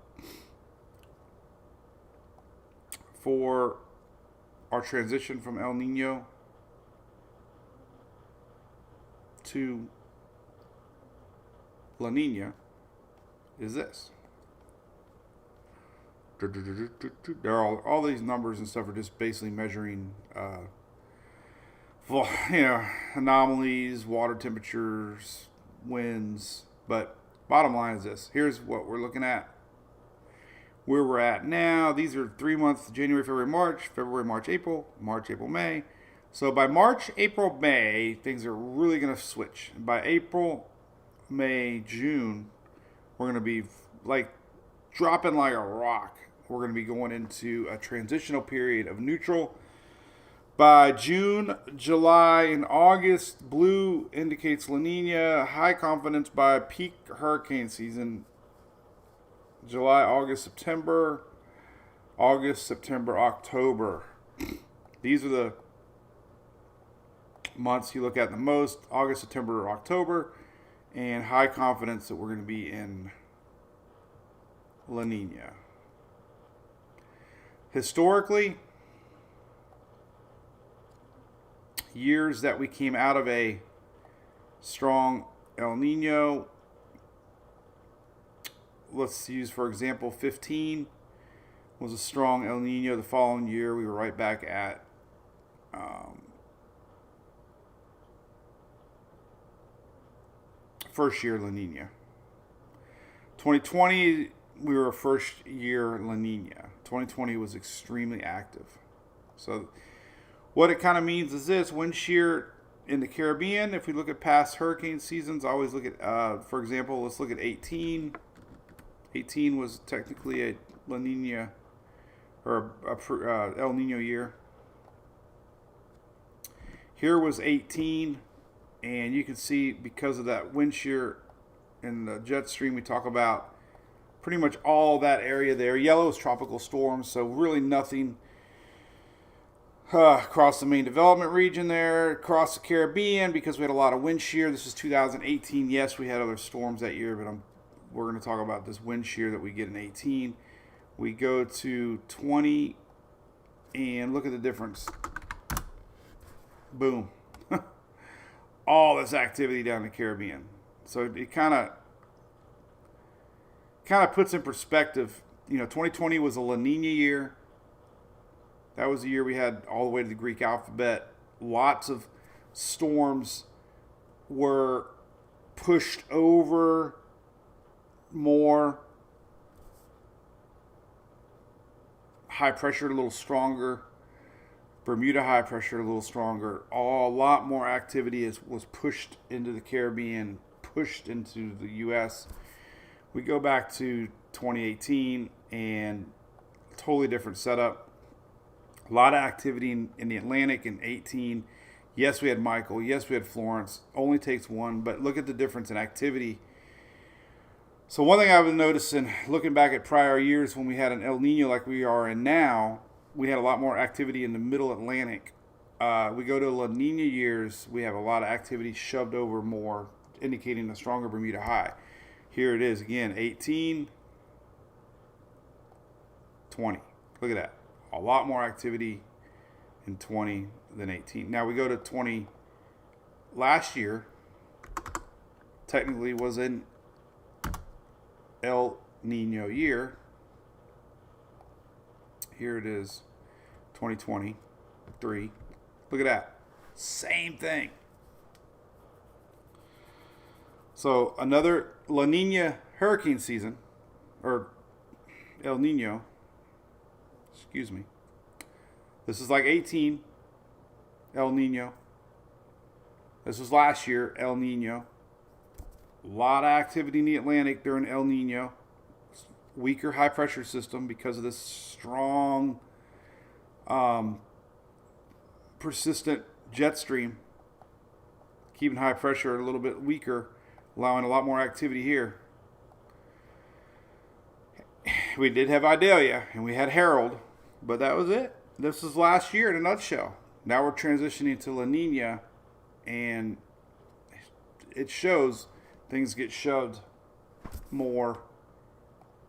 for our transition from El Nino to La Nina is this. They're all these numbers and stuff are just basically measuring, anomalies, water temperatures, winds. But bottom line is this: here's what we're looking at. Where we're at now. These are 3 months: January, February, March, April, May. So by March, April, May, things are really going to switch. By April, May, June, we're going to be like dropping like a rock. We're going to be going into a transitional period of neutral. By June, July, and August, blue indicates La Nina, high confidence by peak hurricane season. July, August, September, October. These are the months you look at the most: August, September, October, and high confidence that we're going to be in La Nina. Historically, years that we came out of a strong El Nino, let's use for example 15 was a strong El Nino. The following year we were right back at first year La Nina. 2020 we were first year La Nina. 2020 was extremely active. So what it kind of means is this: wind shear in the Caribbean. If we look at past hurricane seasons, I always look at, for example, let's look at 18. 18 was technically a La Nina or a El Nino year. Here was 18, and you can see because of that wind shear and the jet stream we talk about, pretty much all that area there. Yellow is tropical storms, so really nothing across the main development region there. Across the Caribbean, because we had a lot of wind shear. This is 2018. Yes, we had other storms that year, but we're going to talk about this wind shear that we get in 18. We go to 20 and look at the difference. Boom. All this activity down in the Caribbean. So it kind of puts in perspective. 2020 was a La Nina year. That was the year we had all the way to the Greek alphabet. Lots of storms were pushed over more. High pressure a little stronger. Bermuda high pressure a little stronger. A lot more activity was pushed into the Caribbean, pushed into the U.S. We go back to 2018 and totally different setup. A lot of activity in the Atlantic in 18. Yes, we had Michael. Yes, we had Florence. Only takes one, but look at the difference in activity. So one thing I've been noticing, looking back at prior years when we had an El Nino like we are in now, we had a lot more activity in the middle Atlantic. We go to La Nina years, we have a lot of activity shoved over more, indicating a stronger Bermuda high. Here it is again, 18, 20. Look at that. A lot more activity in 20 than 18. Now we go to 20. Last year, technically was an El Nino year. Here it is, 2023. Look at that. Same thing. So another La Nina hurricane season, or El Nino. Excuse me. This is like 18, El Nino. This was last year, El Nino. A lot of activity in the Atlantic during El Nino. Weaker high pressure system because of this strong, persistent jet stream. Keeping high pressure a little bit weaker, allowing a lot more activity here. We did have Idalia and we had Harold, but that was it. This is last year in a nutshell. Now we're transitioning to La Nina, and it shows things get shoved more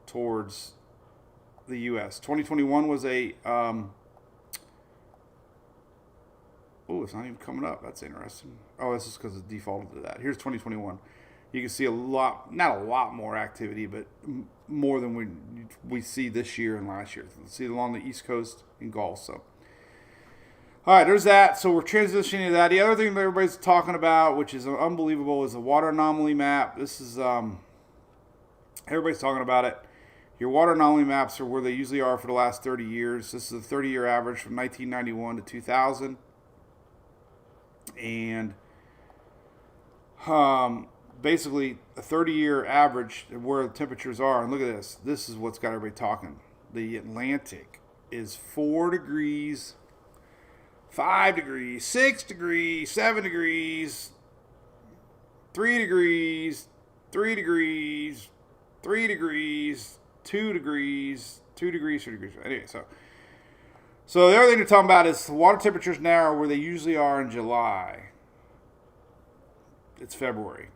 towards the U.S. 2021 was a it's not even coming up. That's interesting. Oh, this is because it's defaulted to that. Here's 2021. You can see not a lot more activity, but more than we see this year and last year. See along the East Coast and Gulf. So, all right, there's that. So we're transitioning to that. The other thing that everybody's talking about, which is unbelievable, is the water anomaly map. This is everybody's talking about it. Your water anomaly maps are where they usually are for the last 30 years. This is a 30-year average from 1991 to 2000. And basically a 30-year average of where the temperatures are. And look at this. This is what's got everybody talking. The Atlantic is 4 degrees, 5 degrees, 6 degrees, 7 degrees, 3 degrees, 3 degrees, 3 degrees, 2 degrees, 2 degrees, 3 degrees. Anyway, so the other thing they're talking about is the water temperatures now are where they usually are in July. It's February.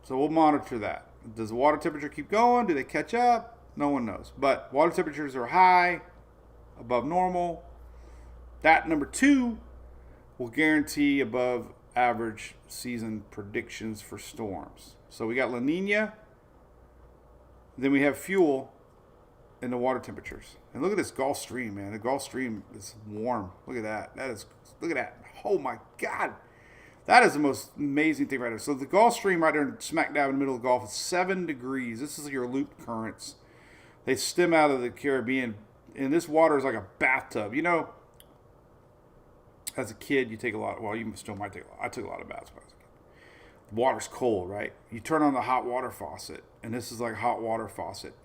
So we'll monitor that. Does the water temperature keep going? Do they catch up? No one knows. But water temperatures are high, above normal. That, number 2, will guarantee above average season predictions for storms. So we got La Nina. Then we have fuel in the water temperatures. And look at this Gulf Stream, man. The Gulf Stream is warm. Look at that. Look at that. Oh my God. That is the most amazing thing right there. So the Gulf Stream right there smack dab in the middle of the Gulf is 7 degrees. This is your loop currents. They stem out of the Caribbean. And this water is like a bathtub. You know, as a kid, you take a lot. Well, you still might take a lot. I took a lot of baths when I was a kid. The water's cold, right? You turn on the hot water faucet, and this is like a hot water faucet.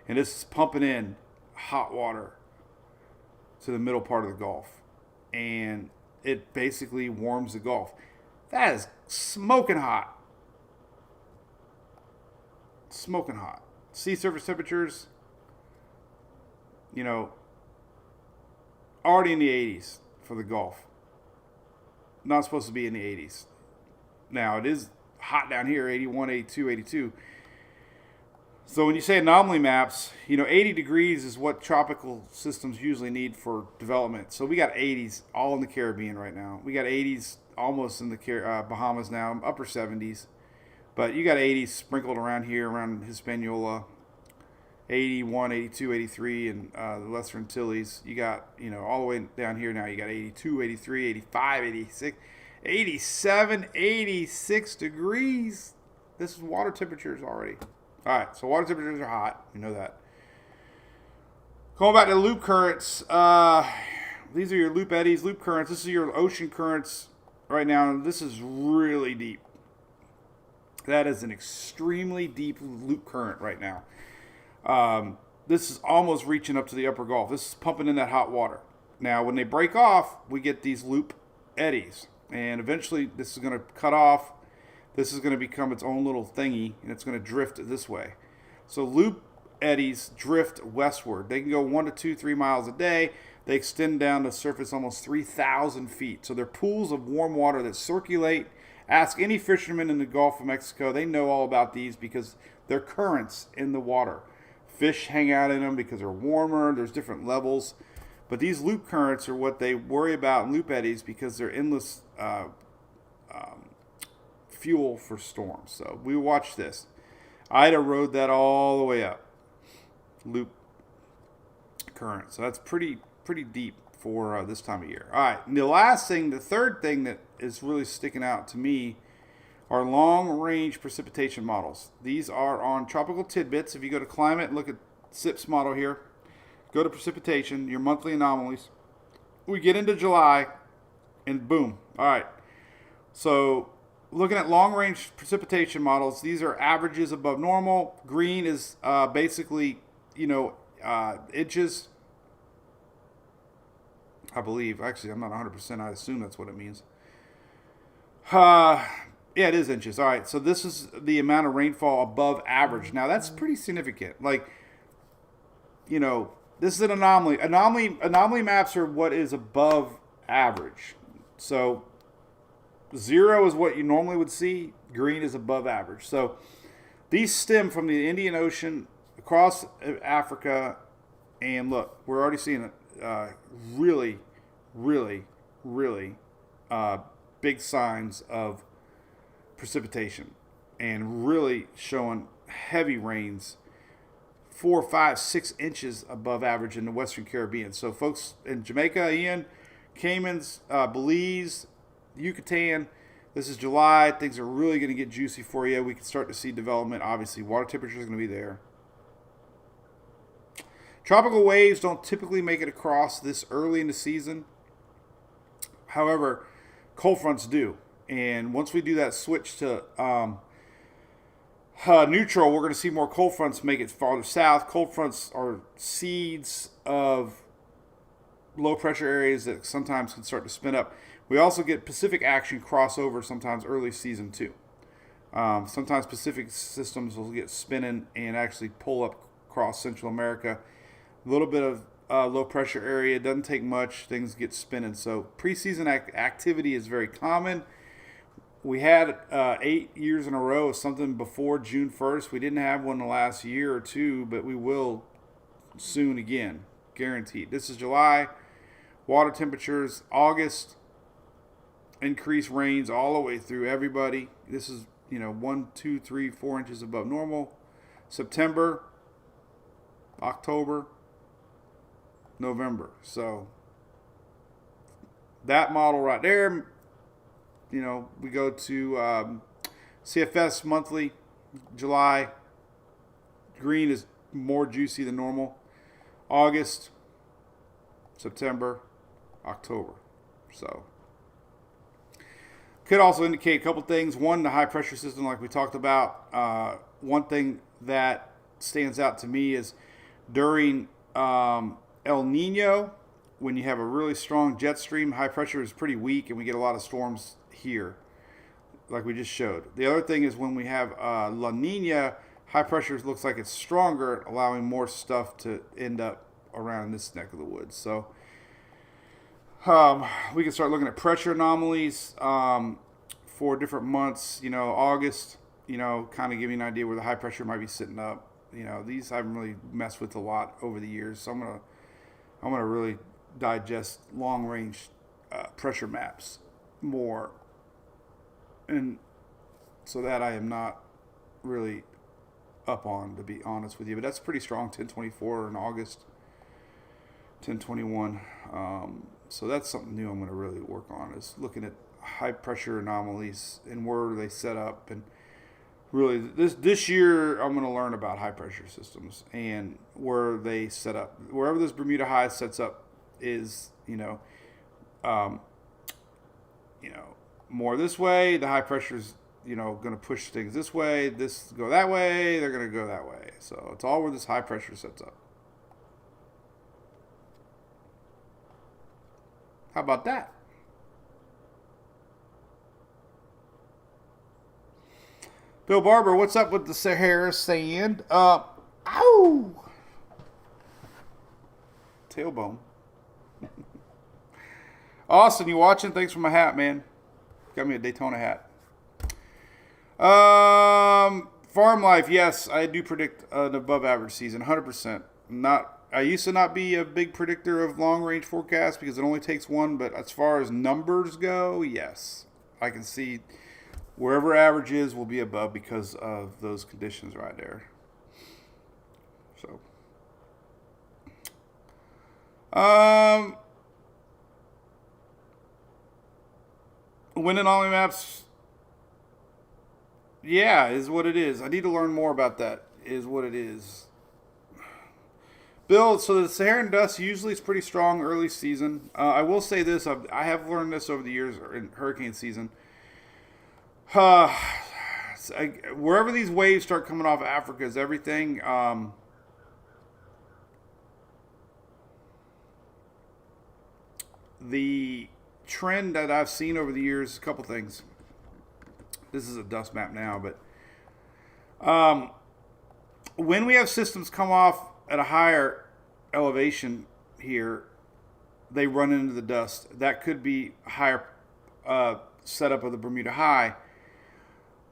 And this is pumping in hot water to the middle part of the Gulf. And it basically warms the Gulf. That is smoking hot. Smoking hot. Sea surface temperatures, you know, already in the 80s for the Gulf. Not supposed to be in the 80s. Now, it is hot down here, 81, 82, 82. So when you say anomaly maps, you know, 80 degrees is what tropical systems usually need for development. So we got 80s all in the Caribbean right now. We got 80s almost in the Bahamas now, upper 70s. But you got 80s sprinkled around here, around Hispaniola, 81, 82, 83, and the Lesser Antilles. You got, you know, all the way down here now, you got 82, 83, 85, 86, 87, 86 degrees. This is water temperatures already. All right, so water temperatures are hot. You know that. Going back to loop currents, these are your loop eddies, loop currents. This is your ocean currents right now. This is really deep. That is an extremely deep loop current right now. This is almost reaching up to the upper Gulf. This is pumping in that hot water. Now, when they break off, we get these loop eddies. And eventually, this is going to cut off. This is going to become its own little thingy, and it's going to drift this way. So loop eddies drift westward. They can go 1 to 2, 3 miles a day. They extend down the surface almost 3,000 feet. So they're pools of warm water that circulate. Ask any fisherman in the Gulf of Mexico. They know all about these because they're currents in the water. Fish hang out in them because they're warmer. There's different levels. But these loop currents are what they worry about in loop eddies because they're endless fuel for storms. So we watch this. Ida rode that all the way up. Loop current. So that's pretty deep for this time of year. All right. And the last thing, the third thing that is really sticking out to me are long-range precipitation models. These are on Tropical Tidbits. If you go to climate and look at SIP's model here, go to precipitation, your monthly anomalies. We get into July, and boom. All right. So looking at long-range precipitation models, these are averages above normal. Green is basically, you know, inches. I believe. Actually, I'm not 100%. I assume that's what it means. Yeah, it is inches. All right. So this is the amount of rainfall above average. Now, that's pretty significant. Like, you know, this is an anomaly. Anomaly maps are what is above average. So 0 is what you normally would see. Green is above average. So these stem from the Indian Ocean across Africa. And look, we're already seeing really big signs of precipitation and really showing heavy rains, 4, 5, 6 inches above average in the Western Caribbean. So folks in Jamaica, Ian, Caymans, Belize, Yucatan, this is July. Things are really going to get juicy for you. We can start to see development. Obviously, water temperature is going to be there. Tropical waves don't typically make it across this early in the season. However, cold fronts do. And once we do that switch to neutral, we're going to see more cold fronts make it farther south. Cold fronts are seeds of low pressure areas that sometimes can start to spin up. We also get Pacific action crossover sometimes early season too. Sometimes Pacific systems will get spinning and actually pull up across Central America. A little bit of low pressure area, doesn't take much, things get spinning. So preseason activity is very common. We had 8 years in a row of something before June 1st. We didn't have one the last year or two, but we will soon again, guaranteed. This is July. Water temperatures, August, increased rains all the way through everybody. This is, 1, 2, 3, 4 inches above normal. September, October, November. So that model right there, we go to CFS monthly, July. Green is more juicy than normal. August, September, October. So could also indicate a couple things. One, the high pressure system, like we talked about. One thing that stands out to me is during El Nino, when you have a really strong jet stream, high pressure is pretty weak, and we get a lot of storms here, like we just showed. The other thing is when we have La Nina, high pressure looks like it's stronger, allowing more stuff to end up around this neck of the woods. So we can start looking at pressure anomalies for different months. August, kind of give you an idea where the high pressure might be sitting up. These I haven't really messed with a lot over the years, so I'm gonna really digest long range pressure maps more, and so that I am not really up on, to be honest with you. But that's pretty strong. 1024 in August, 1021. So that's something new I'm going to really work on, is looking at high pressure anomalies and where they set up. And really this year I'm going to learn about high pressure systems and where they set up. Wherever this Bermuda high sets up is, more this way. The high pressure's, going to push things this way. This go that way. They're going to go that way. So it's all where this high pressure sets up. How about that? Bill Barber, what's up with the Sahara sand? Ow! Tailbone. Austin, you watching? Thanks for my hat, man. Got me a Daytona hat. Farm life, yes, I do predict an above average season, 100%. I used to not be a big predictor of long range forecasts because it only takes one, but as far as numbers go, yes. I can see wherever average is will be above because of those conditions right there. So, wind anomaly maps, yeah, is what it is. I need to learn more about that, is what it is. Bill, so the Saharan dust usually is pretty strong early season. I will say this, I have learned this over the years in hurricane season. Wherever these waves start coming off Africa is everything. The trend that I've seen over the years, a couple things. This is a dust map now, but when we have systems come off at a higher elevation here, they run into the dust. That could be higher setup of the Bermuda High.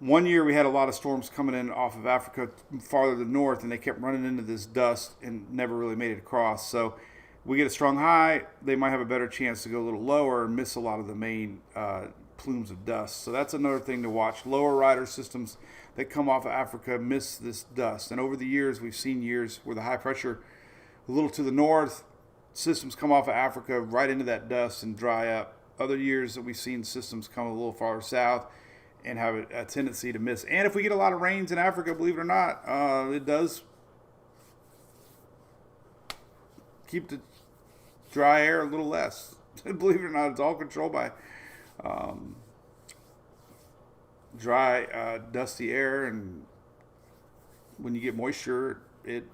One year we had a lot of storms coming in off of Africa farther to the north, and they kept running into this dust and never really made it across. So we get a strong high, they might have a better chance to go a little lower and miss a lot of the main plumes of dust. So that's another thing to watch. Lower rider systems that come off of Africa miss this dust. And over the years, we've seen years where the high pressure, a little to the north, systems come off of Africa right into that dust and dry up. Other years that we've seen systems come a little farther south and have a tendency to miss. And if we get a lot of rains in Africa, believe it or not, it does keep the dry air a little less. Believe it or not, it's all controlled by dry, dusty air, and when you get moisture, it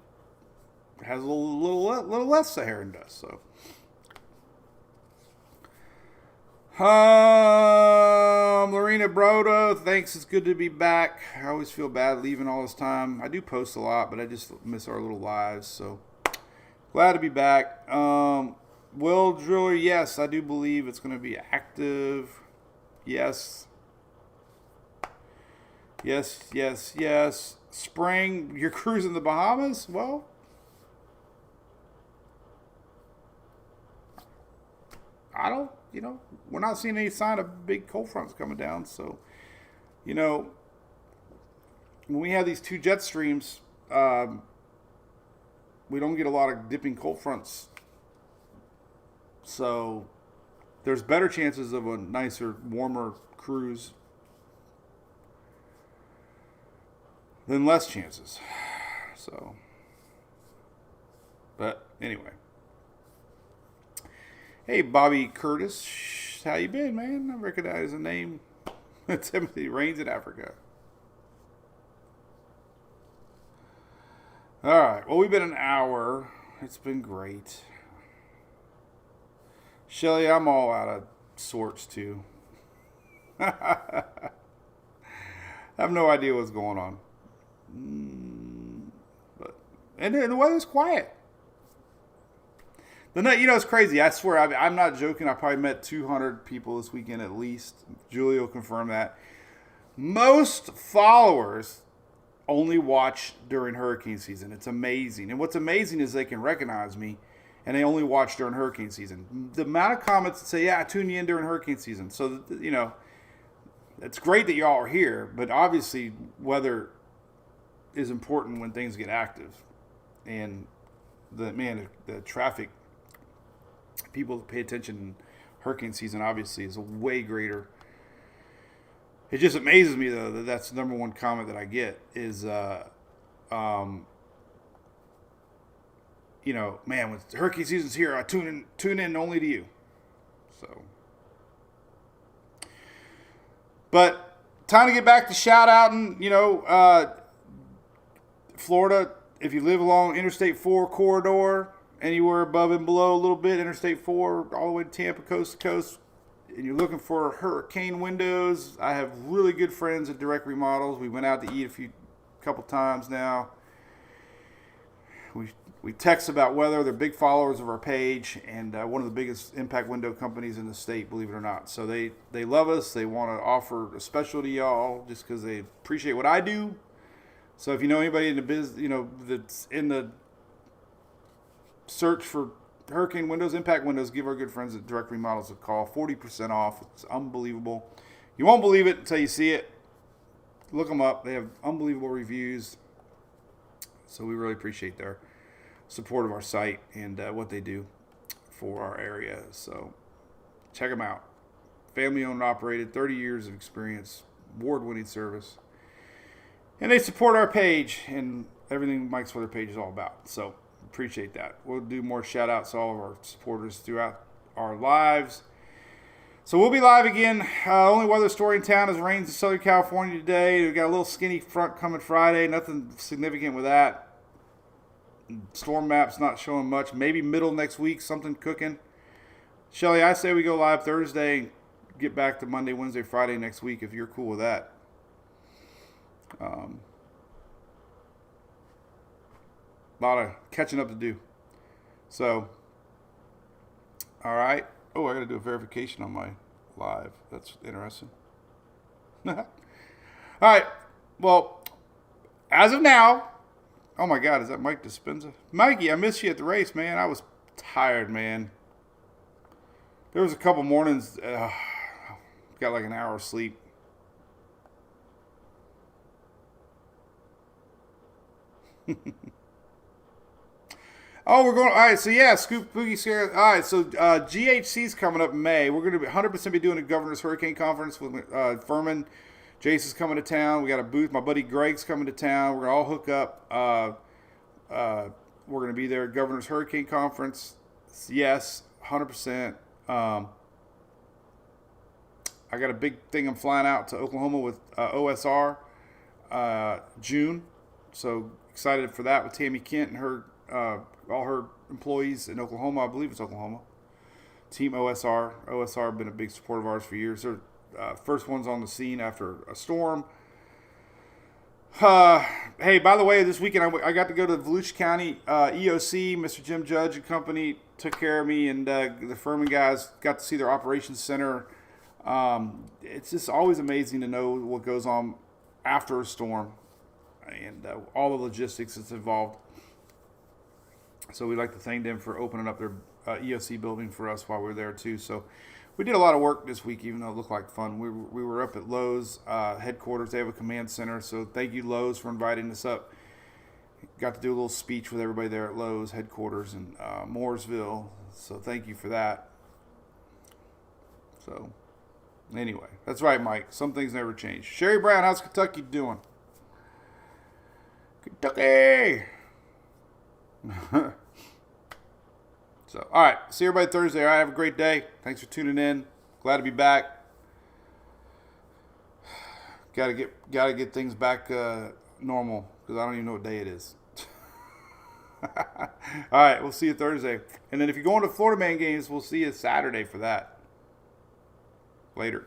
has a little less Saharan dust. So, Lorena Broda, thanks. It's good to be back. I always feel bad leaving all this time. I do post a lot, but I just miss our little lives. So, glad to be back. Will Driller, yes, I do believe it's going to be active. Yes. Yes. Spring, you're cruising the Bahamas? Well, I don't, we're not seeing any sign of big cold fronts coming down. So, when we have these two jet streams, we don't get a lot of dipping cold fronts. So there's better chances of a nicer, warmer cruise than less chances. So, but anyway. Hey, Bobby Curtis, how you been, man? I recognize the name. Timothy Rains in Africa. All right. Well, we've been an hour. It's been great. Shelly, I'm all out of sorts, too. I have no idea what's going on. And the weather's quiet. It's crazy. I swear, I'm not joking. I probably met 200 people this weekend at least. Julie will confirm that. Most followers only watch during hurricane season. It's amazing. And what's amazing is they can recognize me, and they only watch during hurricane season. The amount of comments that say, yeah, I tune you in during hurricane season. So, it's great that y'all are here, but obviously weather is important when things get active. And the traffic, people that pay attention in hurricane season obviously is a way greater. It just amazes me, though, that's the number one comment that I get is, man, when hurricane season's here, I tune in only to you. So, but time to get back to shout outing. Florida, if you live along Interstate 4 corridor, anywhere above and below a little bit, Interstate 4 all the way to Tampa, coast to coast, and you're looking for hurricane windows, I have really good friends at Direct Remodels. We went out to eat a couple times now. We text about weather. They're big followers of our page, and one of the biggest impact window companies in the state, believe it or not. So they love us. They want to offer a special to y'all just because they appreciate what I do. So if you know anybody in the business, that's in the search for hurricane windows, impact windows, give our good friends at Direct Remodels a call. 40% off. It's unbelievable. You won't believe it until you see it. Look them up. They have unbelievable reviews. So we really appreciate their support of our site and what they do for our area. So check them out. Family owned and operated, 30 years of experience, award-winning service. And they support our page and everything Mike's Weather page is all about. So appreciate that. We'll do more shout outs to all of our supporters throughout our lives. So we'll be live again. Only weather story in town is rains in Southern California today. We've got a little skinny front coming Friday. Nothing significant with that. Storm map's not showing much. Maybe middle next week, something cooking. Shelly, I say we go live Thursday and get back to Monday, Wednesday, Friday next week if you're cool with that. A lot of catching up to do. So, all right. Oh, I got to do a verification on my live. That's interesting. All right. Well, as of now, oh my God, is that Mike Dispenza? Mikey, I missed you at the race, man. I was tired, man. There was a couple mornings, Got like an hour of sleep. Oh, we're going. All right, so yeah, Scoop Boogie Scare. All right, so GHC's coming up in May. We're going to be 100% be doing a Governor's Hurricane Conference with Furman. Jason's coming to town. We got a booth. My buddy Greg's coming to town. We're going to all hook up. We're going to be there at Governor's Hurricane Conference. Yes, 100%. I got a big thing. I'm flying out to Oklahoma with OSR June. So excited for that with Tammy Kent and her all her employees in Oklahoma. I believe it's Oklahoma. Team OSR. OSR have been a big support of ours for years. They're first ones on the scene after a storm. Hey, by the way, this weekend I got to go to the Volusia County EOC. Mr. Jim Judge and company took care of me, and the Furman guys got to see their operations center. It's just always amazing to know what goes on after a storm and all the logistics that's involved. So we'd like to thank them for opening up their EOC building for us while we were there too. So we did a lot of work this week, even though it looked like fun. We were up at Lowe's headquarters. They have a command center. So thank you, Lowe's, for inviting us up. Got to do a little speech with everybody there at Lowe's headquarters in Mooresville. So thank you for that. So anyway, that's right, Mike. Some things never change. Sherry Brown, how's Kentucky doing? Kentucky! So, all right. See everybody Thursday. All right. Have a great day. Thanks for tuning in. Glad to be back. Gotta get things back normal because I don't even know what day it is. All right. We'll see you Thursday. And then if you're going to Florida Man games, we'll see you Saturday for that. Later.